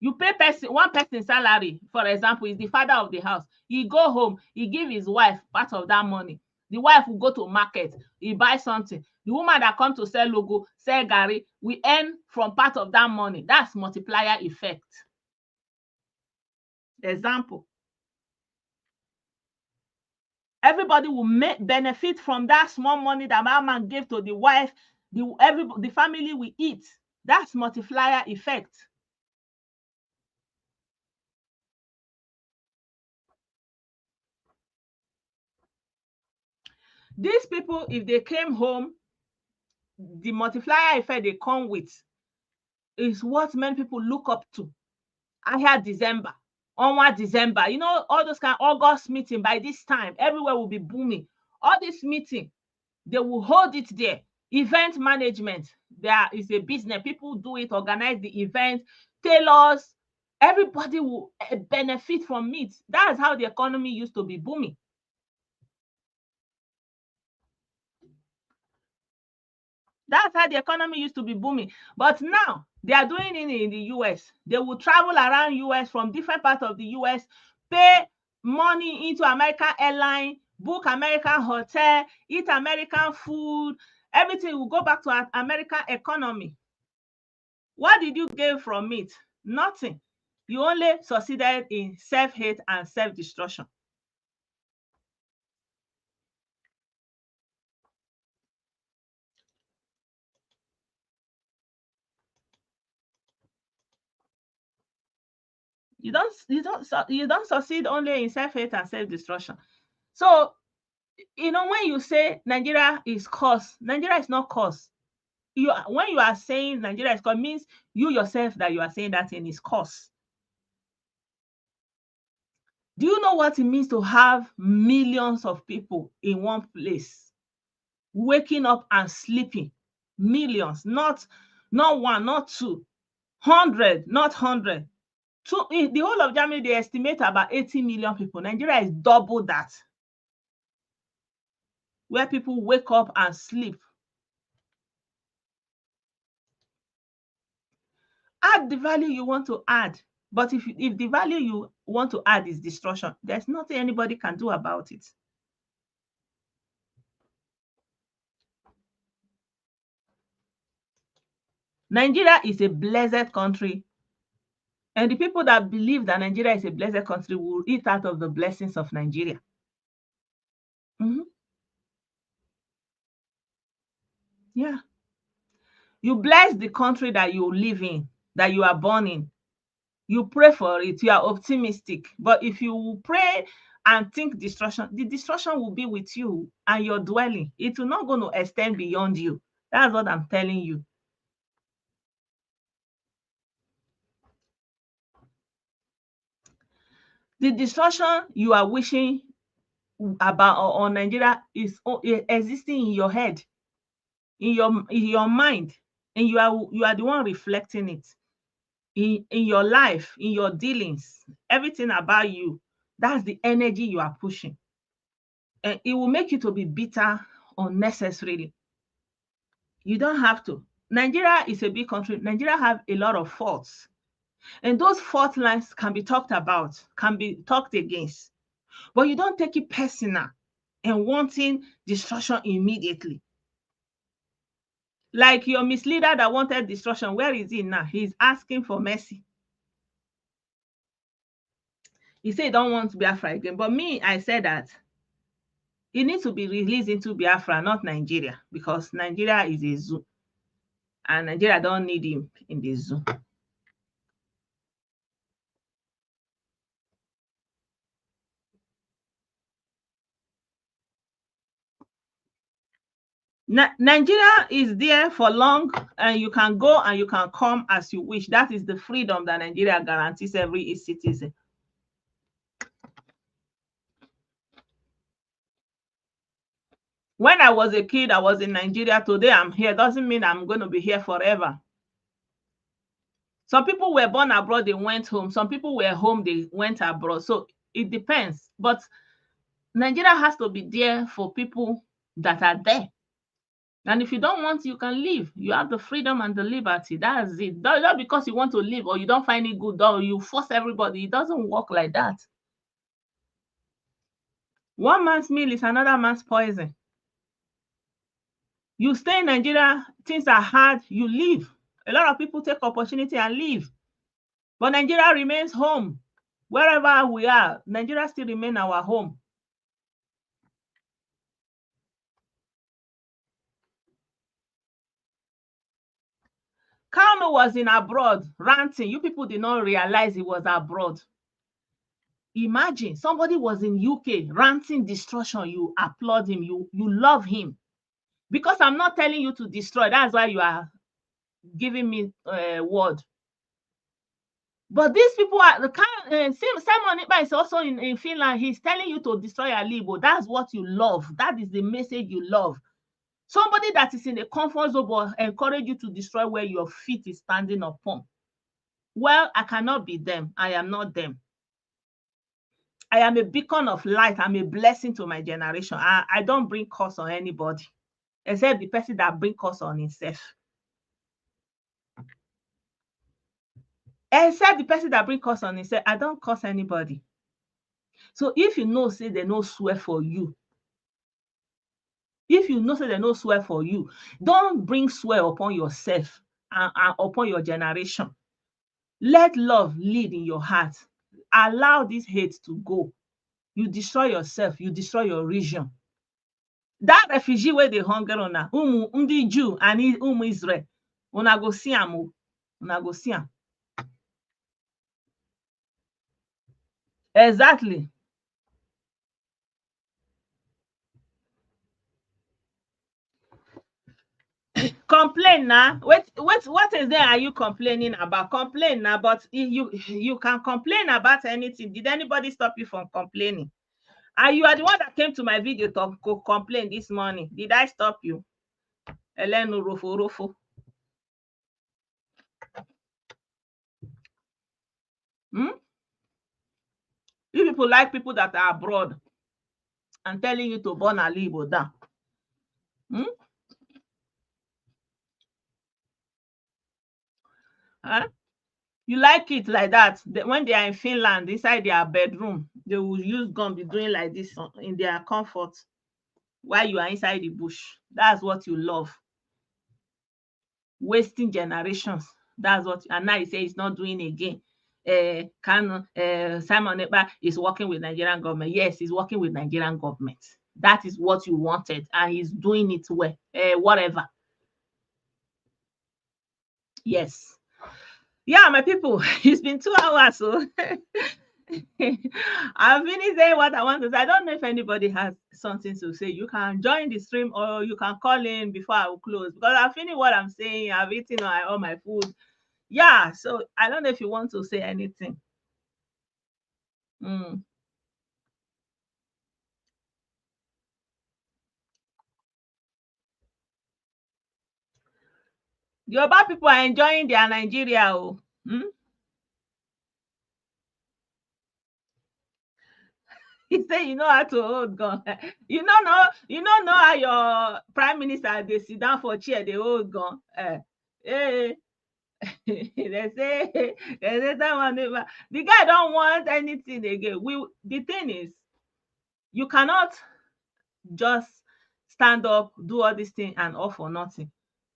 You pay one person's salary, for example, is the father of the house. He go home, he give his wife part of that money. The wife will go to market, he buy something. The woman that come to sell logo, sell Gary, we earn from part of that money. That's multiplier effect. Example. Everybody will benefit from that small money that my man gave to the wife. The family will eat. That's multiplier effect. These people, if they came home, the multiplier effect they come with is what many people look up to. I had December, onward December, you know, all those kind of August meeting. By this time, everywhere will be booming. All this meeting, they will hold it there. Event management, there is a business. People do it, organize the event, tailors, everybody will benefit from it. That's how the economy used to be booming. That's how the economy used to be booming. But now they are doing it in the US. They will travel around US from different parts of the US, pay money into American Airlines, book American hotel, eat American food. Everything will go back to American economy. What did you gain from it? Nothing. You only succeeded in self-hate and self-destruction. You don't succeed only in self-hate and self-destruction. So, when you say Nigeria is cursed, Nigeria is not cursed. When you are saying Nigeria is cursed, means you yourself that you are saying that thing is cursed. Do you know what it means to have millions of people in one place, waking up and sleeping? Millions, not one, not two, 100, not 100. So in the whole of Germany, they estimate about 80 million people. Nigeria is double that, where people wake up and sleep. Add the value you want to add. But if the value you want to add is destruction, there's nothing anybody can do about it. Nigeria is a blessed country. And the people that believe that Nigeria is a blessed country will eat out of the blessings of Nigeria. Yeah. You bless the country that you live in, that you are born in. You pray for it. You are optimistic. But if you pray and think destruction, the destruction will be with you and your dwelling. It will not going to extend beyond you. That's what I'm telling you. The destruction you are wishing about on Nigeria is existing in your head, in your mind, and you are the one reflecting it in your life, in your dealings, everything about you. That's the energy you are pushing, and it will make you to be bitter unnecessarily. You don't have to. Nigeria is a big country. Nigeria have a lot of faults, and those fault lines can be talked about, can be talked against, but you don't take it personal and wanting destruction immediately. Like your misleader that wanted destruction, where is he now? He's asking for mercy. He said he don't want Biafra again. But me, I said that he needs to be released into Biafra, not Nigeria, because Nigeria is a zoo. And Nigeria don't need him in the zoo. Nigeria is there for long, and you can go and you can come as you wish. That is the freedom that Nigeria guarantees every citizen. When I was a kid, I was in Nigeria. Today I'm here. Doesn't mean I'm going to be here forever. Some people were born abroad, they went home. Some people were home, they went abroad. So it depends. But Nigeria has to be there for people that are there. And if you don't want, you can leave. You have the freedom and the liberty. That's it. Not because you want to leave or you don't find it good or you force everybody. It doesn't work like that. One man's meal is another man's poison. You stay in Nigeria, things are hard, you leave. A lot of people take opportunity and leave. But Nigeria remains home. Wherever we are, Nigeria still remains our home. Kano was in abroad ranting. You people did not realize he was abroad. Imagine somebody was in UK ranting destruction. You applaud him. You love him. Because I'm not telling you to destroy. That's why you are giving me a word. But these people are the kind. Simon Ekpa is also in Finland. He's telling you to destroy Alibo. That's what you love. That is the message you love. Somebody that is in a comfort zone will encourage you to destroy where your feet is standing upon. Well, I cannot be them. I am not them. I am a beacon of light. I'm a blessing to my generation. I don't bring curse on anybody, except the person that bring curse on himself. Except the person that bring curse on himself, I don't curse anybody. So if you know, say they no swear for you. If you know, say they no swear for you, don't bring swear upon yourself and upon your generation. Let love lead in your heart. Allow this hate to go. You destroy yourself, you destroy your region. That refugee where they hunger on ndị Jew and Israel, una go see am, una go see am. Exactly. Complain now. What is there are you complaining about? Complain now, but you can complain about anything. Did anybody stop you from complaining? And you are the one that came to my video to complain this morning. Did I stop you? Elenu rofo. You people like people that are abroad and telling you to burn a Igbo down. Huh? You like it like that. When they are in Finland, inside their bedroom, they will use gun, be doing like this in their comfort while you are inside the bush. That's what you love. Wasting generations. That's what, and now you say it's not doing again. Simon Ekpa is working with Nigerian government. Yes, he's working with Nigerian government. That is what you wanted, and he's doing it well. Whatever. Yes. Yeah, my people, it's been 2 hours, so I've finished saying what I want to say. I don't know if anybody has something to say. You can join the stream or you can call in before I will close, because I've finished what I'm saying. I've eaten all my food. Yeah, so I don't know if you want to say anything. Yoruba people are enjoying their Nigeria. Oh. He said, you know how to hold gun. You don't know how your prime minister they sit down for chair, they hold gun. They say that one never. The guy don't want anything again. The thing is, you cannot just stand up, do all this thing and all for nothing.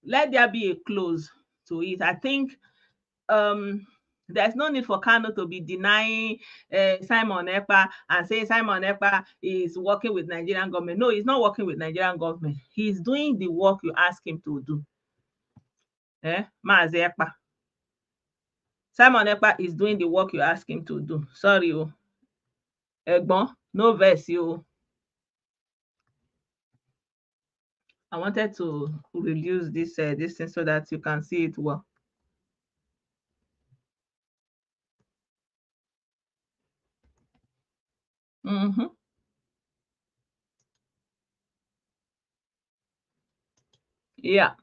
Let there be a close to it. I think there's no need for Kano to be denying Simon Ekpa and saying Simon Ekpa is working with Nigerian government. No, he's not working with Nigerian government. He's doing the work you ask him to do. Mazi Ekpa. Simon Ekpa is doing the work you ask him to do. Sorry, Egbon, no verse, you. I wanted to reduce this thing so that you can see it well. Yeah.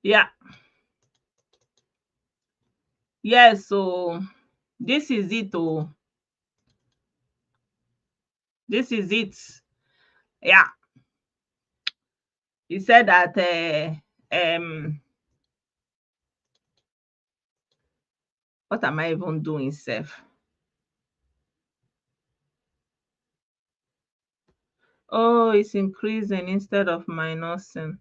Yeah. Yes, so this is it. This is it. Yeah. He said that what am I even doing, Seth? Oh, it's increasing instead of minusing.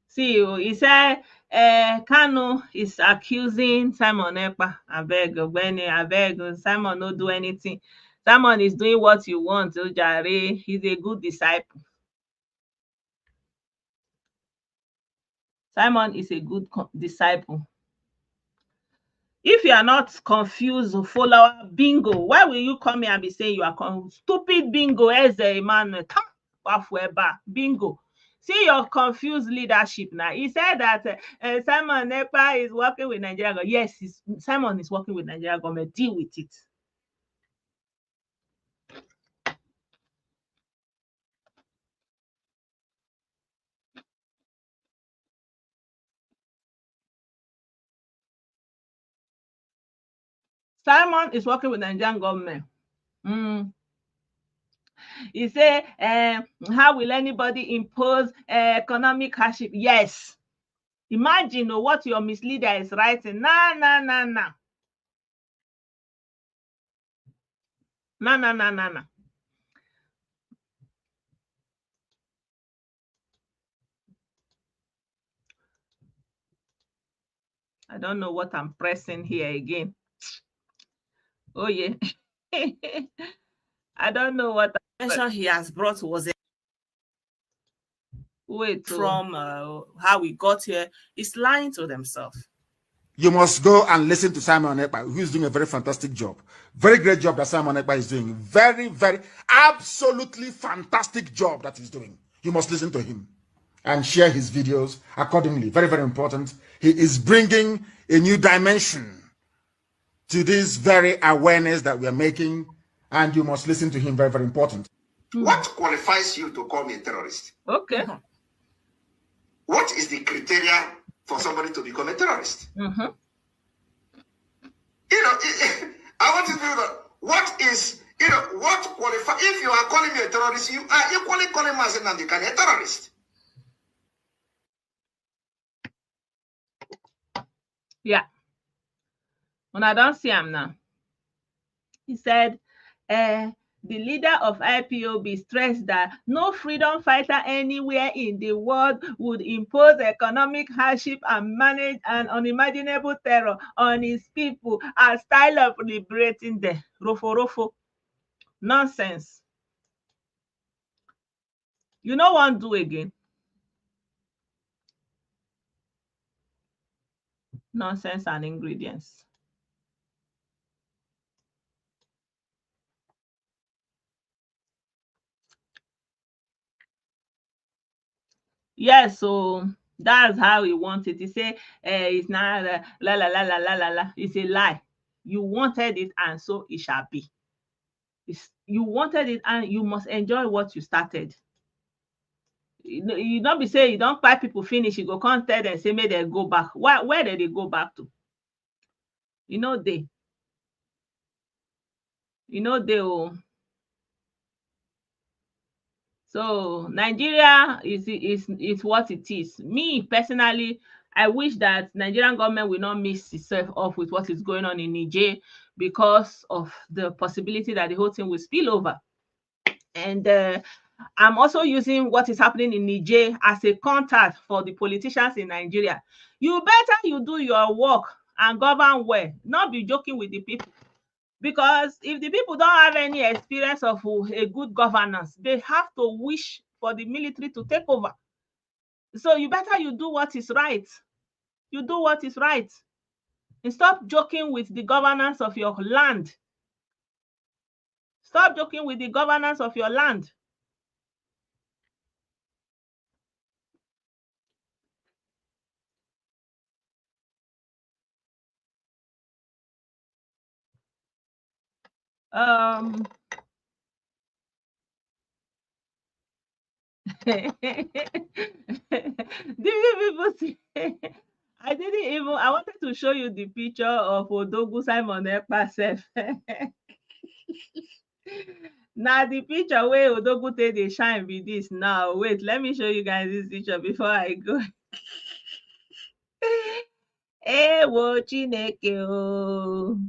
See, he said Kanu is accusing Simon Ekpa. Abeg, Ogbeni, abeg, Simon no do anything. Simon is doing what you want, Ojare. He's a good disciple. Simon is a good disciple. If you are not confused, follower, bingo, why will you come here and be saying you are stupid bingo as a man? Bingo. See your confused leadership now. He said that Simon Ekpa is working with Nigeria government. Yes, Simon is working with Nigeria government. Deal with it. Simon is working with Nigerian government. He say, how will anybody impose economic hardship? Yes. Imagine what your misleader is writing. Nah. I don't know what I'm pressing here again. Oh, yeah. I don't know what he has brought was it. Wait, from how we got here. It's lying to themselves. You must go and listen to Simon Ekpa, who is doing a very fantastic job. Very great job that Simon Ekpa is doing. Very, very, absolutely fantastic job that he's doing. You must listen to him and share his videos accordingly. Very, very important. He is bringing a new dimension to this very awareness that we are making, and you must listen to him. Very, very important. What qualifies you to call me a terrorist? Okay. What is the criteria for somebody to become a terrorist? You know, I want to know that what is, what qualifies, if you are calling me a terrorist, you are equally calling Mazen Nandikane a terrorist. Yeah. When I don't see him now, he said, the leader of IPOB stressed that no freedom fighter anywhere in the world would impose economic hardship and manage an unimaginable terror on his people as style of liberating them. Rofo. Nonsense. You know what do again? Nonsense and ingredients. Yes, so that's how he wants it. He say it's not la la la la la la la. It's a lie. You wanted it, and so it shall be. You wanted it, and you must enjoy what you started. You don't be saying you don't buy people finish. You go come tell them say make they go back. Where did they go back to? They. Oh. So Nigeria is what it is. Me personally, I wish that Nigerian government will not mix itself off with what is going on in Niger because of the possibility that the whole thing will spill over. And I'm also using what is happening in Niger as a contact for the politicians in Nigeria. You do your work and govern well, not be joking with the people. Because if the people don't have any experience of a good governance, they have to wish for the military to take over. So you do what is right. You do what is right. And stop joking with the governance of your land. Stop joking with the governance of your land. People see I wanted to show you the picture of Odogu Simon Ekpa self. Now the picture where Odogu take dey shine be this now. Wait, let me show you guys this picture before I go. Ewo Chineke o.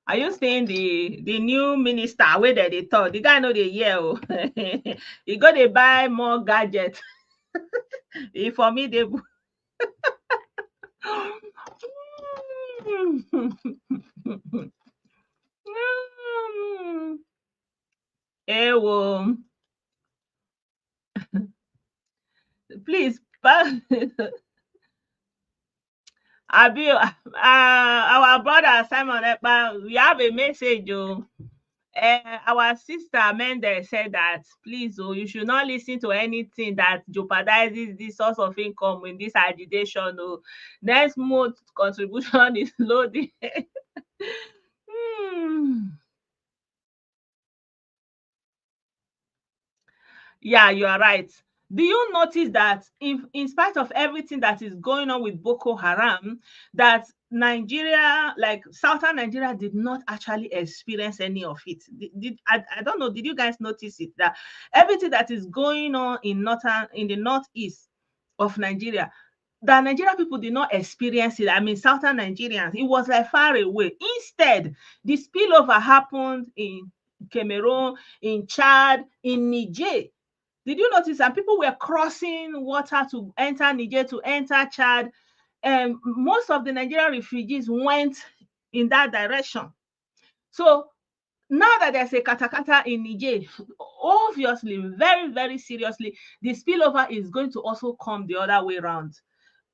Are you seeing the new minister where they talk? The guy know the year. He go dey buy more gadgets. He formidable. Ewo. Please, Abi, our brother Simon Ekpa, we have a message. Our sister Mendel said that please, you should not listen to anything that jeopardizes this source of income in this agitation. Next month contribution is loading. Hmm. Yeah, you are right. Do you notice that if, in spite of everything that is going on with Boko Haram, that Nigeria, like southern Nigeria, did not actually experience any of it? I don't know, did you guys notice it? That everything that is going on in the northeast of Nigeria, the Nigerian people did not experience it. I mean, southern Nigerians, it was like far away. Instead, the spillover happened in Cameroon, in Chad, in Niger. Did you notice that people were crossing water to enter Niger, to enter Chad? And most of the Nigerian refugees went in that direction. So now that there's a katakata in Niger, obviously, very, very seriously, the spillover is going to also come the other way around.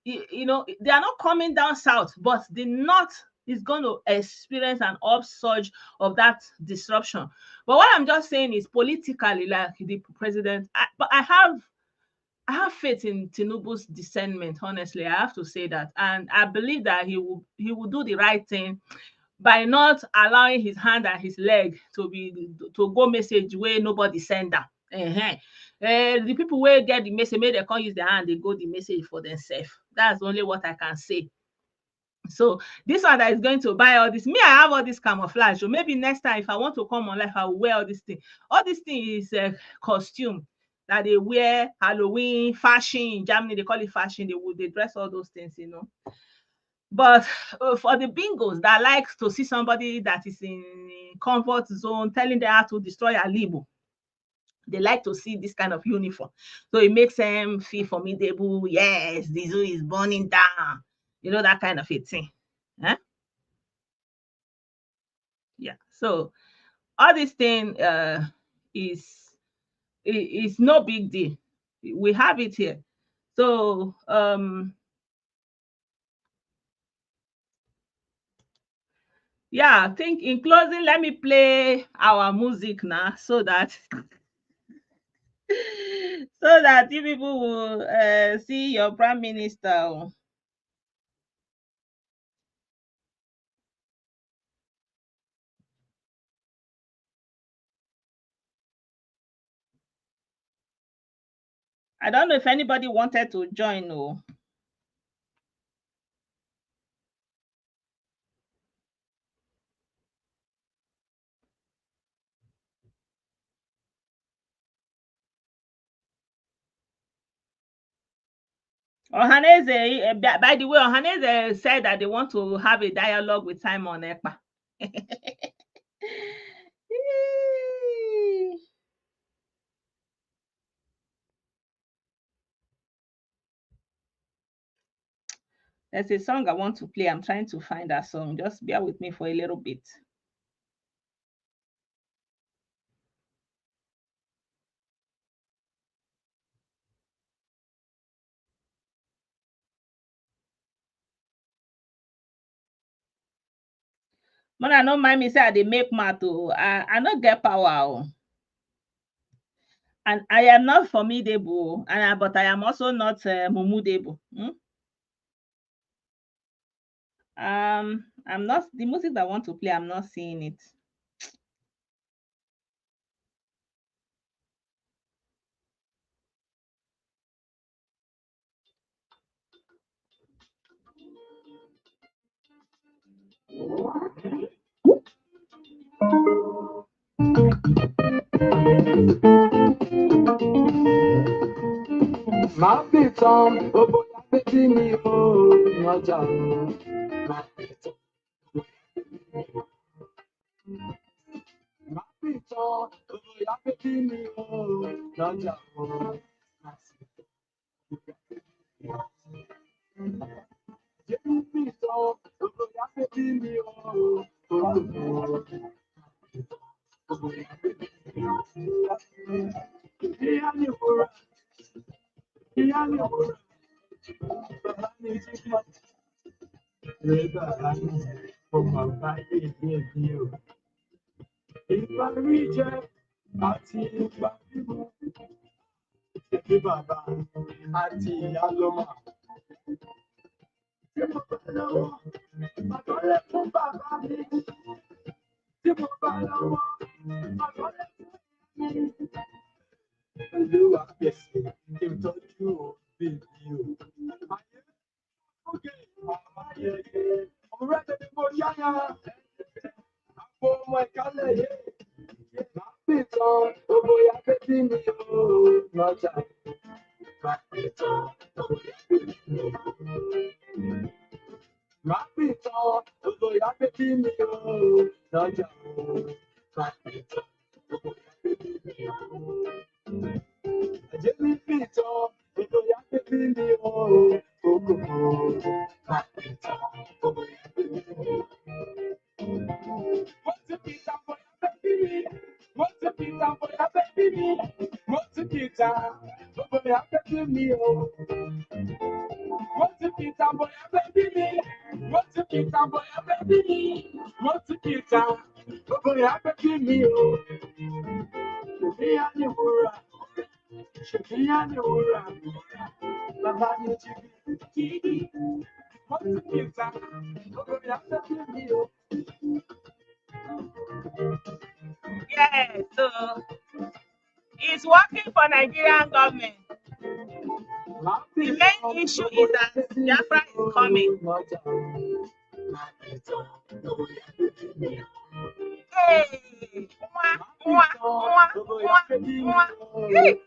You know, they are not coming down south, but the north is going to experience an upsurge of that disruption. But what I'm just saying is politically, like the president, but I have faith in Tinubu's discernment. Honestly, I have to say that, and I believe that he will do the right thing by not allowing his hand and his leg to go message where nobody send am. The people wey get the message, make dem come use their hand dey go the message for themselves. That's only what I can say. So this one that is going to buy all this, me, I have all this camouflage. So maybe next time, if I want to come on live, I will wear all this thing. All this thing is costume that they wear, Halloween, fashion. In Germany, they call it fashion. They dress all those things, you know. But for the bingos that likes to see somebody that is in comfort zone telling them how to destroy a Libo, they like to see this kind of uniform. So it makes them feel formidable. Yes, the zoo is burning down. You know, that kind of a thing. Huh? Yeah. So all this thing is is no big deal. We have it here. So yeah, I think in closing, let me play our music now so that so that you people will see your prime minister. I don't know if anybody wanted to join. Oh. Ohaneze, by the way, Ohaneze said that they want to have a dialogue with Simon Ekpa. There's a song I want to play. I'm trying to find that song. Just bear with me for a little bit. Mona no mind me say I dey make mouth oh. I no get power oh. And I am not formidable, but I am also not mumudable. I'm not the music that I want to play. I'm not seeing it. Má fi tán, ó bóyá pé kí ni ó lọ́jà o. Má fi tán, má fi tán, ó bóyá pé kí ni ó lọ́jà o. Má fi tán, má fi tán, ó bóyá pé kí ni ó Yeah, so it's working for Nigerian government. The main issue is that Biafra is coming. Hey, mwah, mwah, mwah, mwah, mwah. Hey.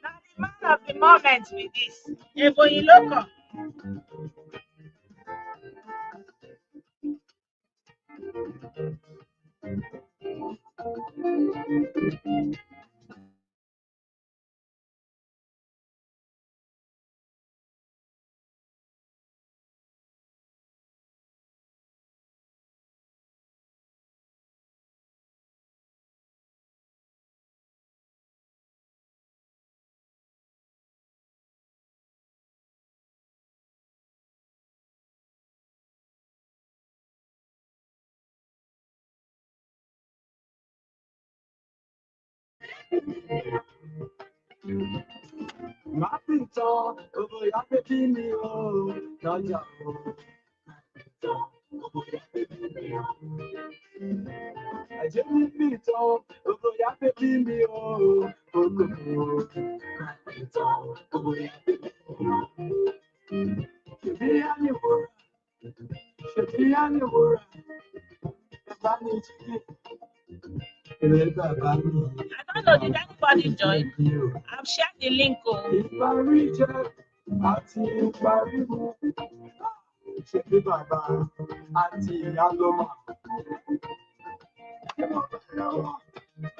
Now the man of the moment with this. Ebonyi local. I don't know, did anybody join? I've shared the link.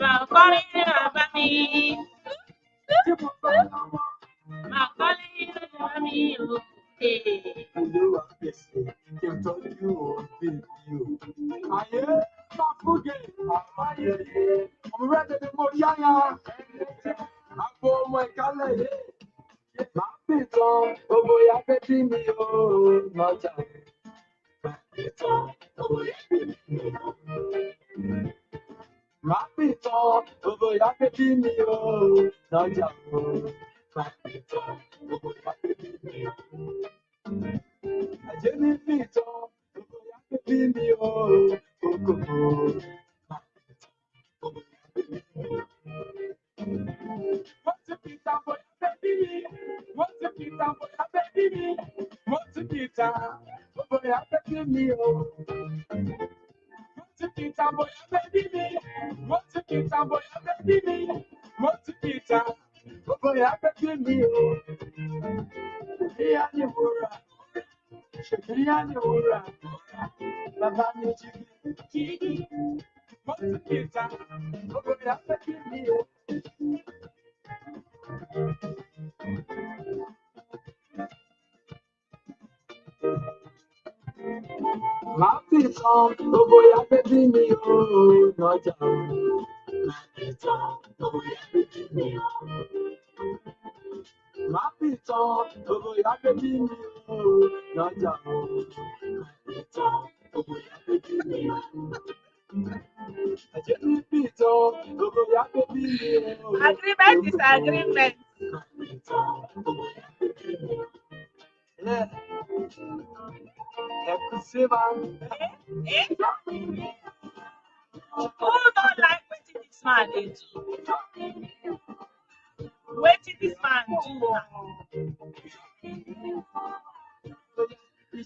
Máa kọrin nínú bàbá mi. Máa kọrin nínú bàbá mi o. Motikita, boy, I bet me, oh. Motikita, boy, I bet me. Motikita, boy, I bet me. Motikita, boy, I bet me, oh. Here you were, here you were. Baba, you chiki, Motikita, boy, I bet me, oh. Mapito, boy, I bet me, oh, no doubt. Mapito, boy, I bet me, oh. Mapito, boy, I bet me, oh, no doubt. Mapito, boy, I bet me, oh. Mapito, boy, I bet me, oh. Agreement is agreement. Mapito, boy, I bet me, oh. Yeah. Who don't like wetin this man dey do? Wetin this man do now?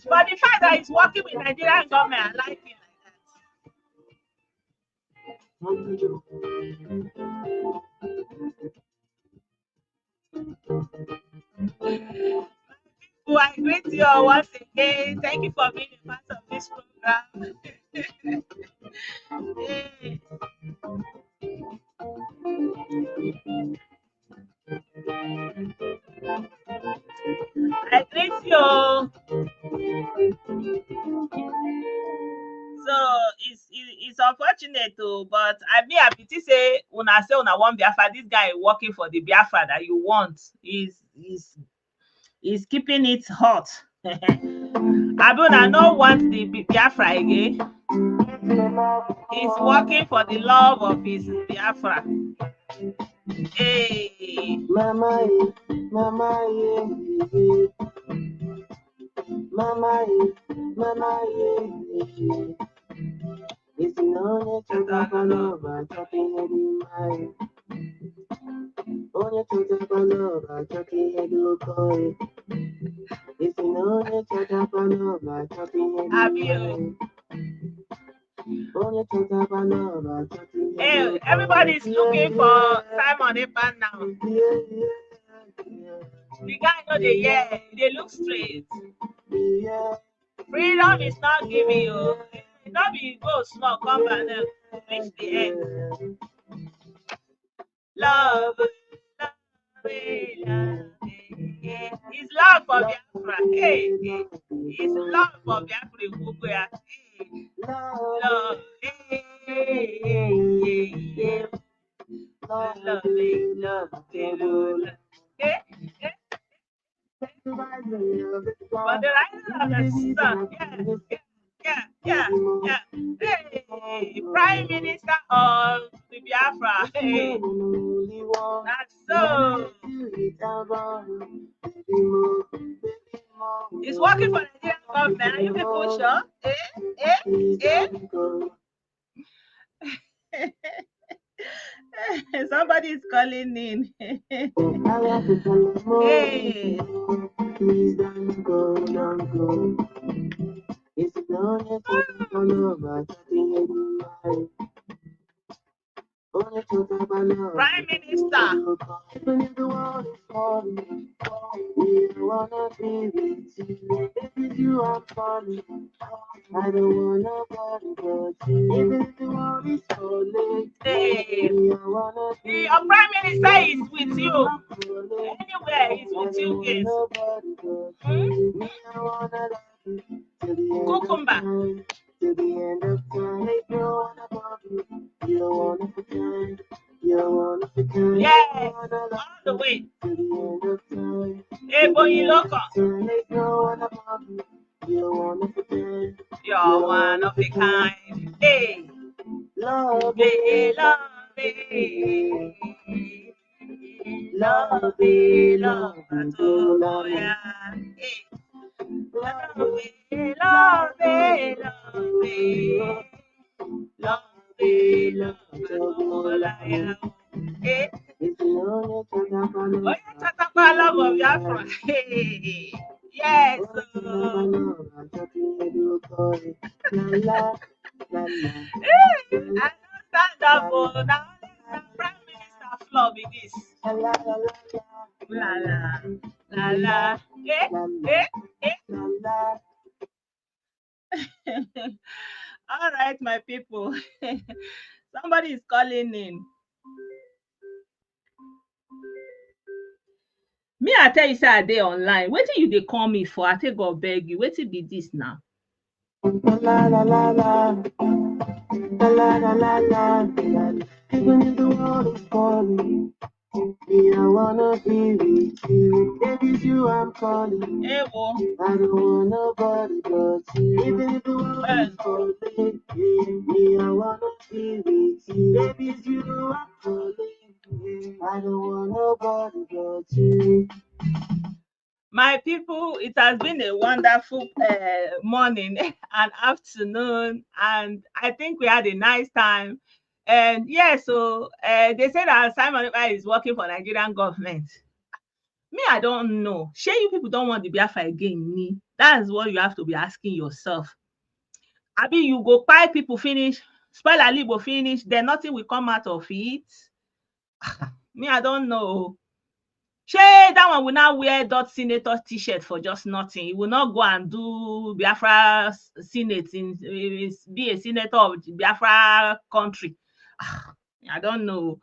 But the fact that he's working with Nigerian government, I like him like that. Well, I greet you all once again. Thank you for being a part of this program. I greet you. So it's unfortunate too, but I mean I pity say una want Biafra. This guy working for the Biafra that you want is keeping it hot. Abuna no want the Biafra again. He's working for the love of his Biafra. Hey. Mama, mama, yeah. Mama, mama, yeah. It's no need to follow, but talking in my. Only to follow, but talking in the it's no need to follow, but talking in my. Hey, everybody's looking for Simon Ekpa now. The guy know they look straight. Freedom is not giving you. Not be go small, come back and reach the end. Love, love, love. It's love for Biafra. Hey, it's love for Biafra. Hey, love, hey, love. But the rising of the sun, yeah. Hey, Prime Minister of the Biafra. Hey, that's so. He's working for the Nigerian government. Are you people sure? Somebody is calling in. Hey. Please don't go. It's no Prime Minister. We wanna be with you. If you are funny, I don't wanna bother but you. Even if the world is falling, Your Prime Minister is with you. Anywhere he's with you, Cucumber. To the end of time, you're one above you. You're one of a kind. You're one of a kind. Yes, all the way. To the end of time. Hey, boy, you look up. You're one above you. You're one of a kind. You're one of a kind. Hey, love me, love me. Love me, love me. Hey. Love me, love me, love me. Love me, love me. Hey. Oh, you talk about love of Biafra. Hey. Yes. Stand up, oh, now Prime Minister floor be this. La la, la la, All right, my people. Somebody is calling in. Me, I tell you, say I dey online. Wetin you dey call me for? I take God beg you. Wetin be this now? La la la la. La la la la la. Even if the world is calling me, I wanna be with you. Baby, it's you I'm calling. Hey, wo. I don't want nobody but you. Even if the world is calling me, I wanna be with you. Baby, it's you I'm calling. I don't want nobody but you. My people, it has been a wonderful morning and afternoon, and I think we had a nice time. And yeah, so they say that Simon Ekpa is working for Nigerian government. Me, I don't know. Sure, you people don't want the Biafra again, me. That's what you have to be asking yourself. Abi, you go buy people finish, spoil a libo finish, then nothing will come out of it. Me, I don't know. Shay, that one will now wear dot senator t-shirt for just nothing. He will not go and do Biafra Senate, be a senator of the Biafra country. I don't know.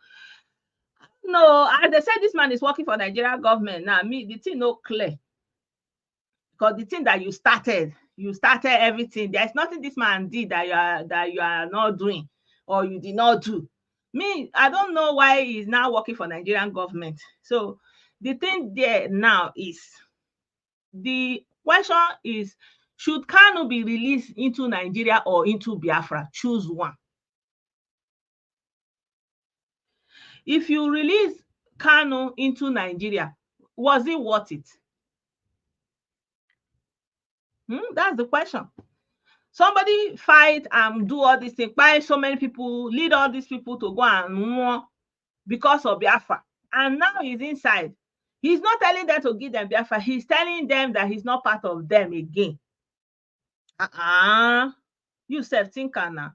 No, as they said, this man is working for Nigerian government. Now, me, the thing no clear. Because the thing that you started everything. There's nothing this man did that you are not doing or you did not do. Me, I don't know why he's now working for Nigerian government. So the thing there now is, the question is, should Kanu be released into Nigeria or into Biafra? Choose one. If you release Kanu into Nigeria, was it worth it? That's the question. Somebody fight and do all these things, buy so many people, lead all these people to go and war because of Biafra. And now he's inside. He's not telling them to give them Biafra. He's telling them that he's not part of them again. You self-thinker now.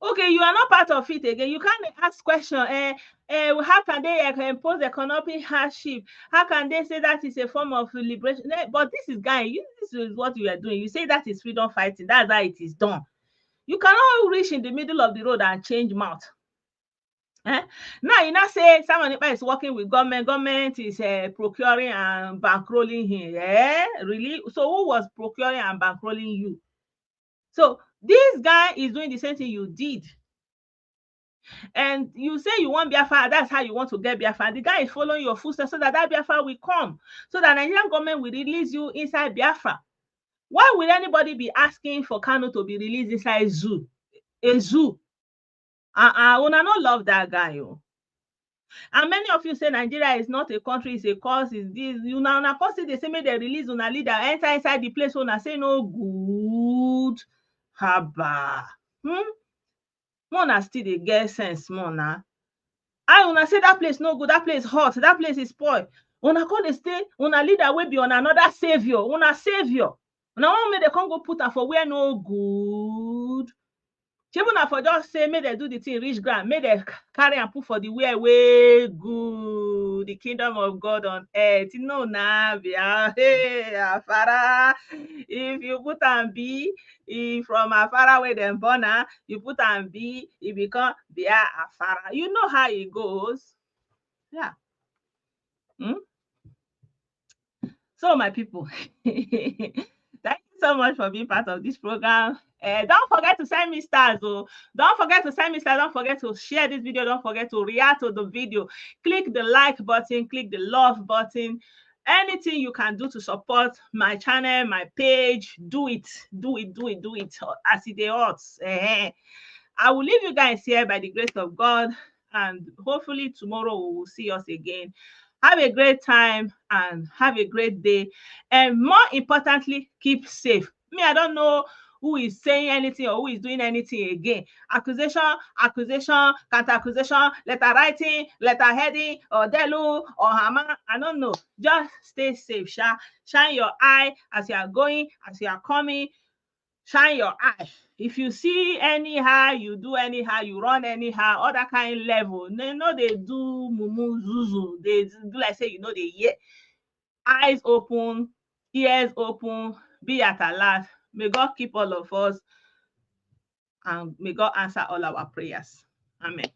Okay, you are not part of it again. You can't ask question. How can they impose economic hardship? How can they say that is a form of liberation? But this is this is what you are doing. You say that is freedom fighting. That's how it is done. You cannot reach in the middle of the road and change mouth. Now you not say someone is working with government. Government is procuring and bankrolling him. Really? So who was procuring and bankrolling you? So this guy is doing the same thing you did. And you say you want Biafra, that's how you want to get Biafra. The guy is following your footsteps so that Biafra will come. So that Nigerian government will release you inside Biafra. Why will anybody be asking for Kanu to be released inside zoo? A zoo? Una not love that guy. And many of you say Nigeria is not a country, it's a cause, it's this. You now they say may they release una leader, enter inside the place una say no good. Haba. Una still dey get sense more now. Una say that place no good, that place hot, that place is spoiled. Una come dey stay, una leader will be on another savior, una savior. Una want make they come go put her for where no good. Even for just say, may they do the thing reach ground, may they carry and put for the way good, the kingdom of God on earth. No, hey, Afara. If you put and be, from Afara where them born, you put and be, it become Bia Afara. You know how it goes. Yeah. So, my people, thank you so much for being part of this program. Don't forget to send me stars. Don't forget to send me stars. Don't forget to share this video. Don't forget to react to the video. Click the like button. Click the love button. Anything you can do to support my channel, my page, do it. Do it. Do it. Do it. As it is. I will leave you guys here by the grace of God. And hopefully tomorrow we will see us again. Have a great time and have a great day. And more importantly, keep safe. Me, I don't know who is saying anything or who is doing anything again. Accusation, accusation, counter accusation, letter writing, letter heading, or delu, or hammer. I don't know. Just stay safe. Shine your eye as you are going, as you are coming. Shine your eye. If you see anyhow, you do anyhow, you run anyhow, other kind level. They know they do mumu zuzu. They do like say, you know, they hear. Eyes open, ears open, be at alert. May God keep all of us, and may God answer all our prayers. Amen.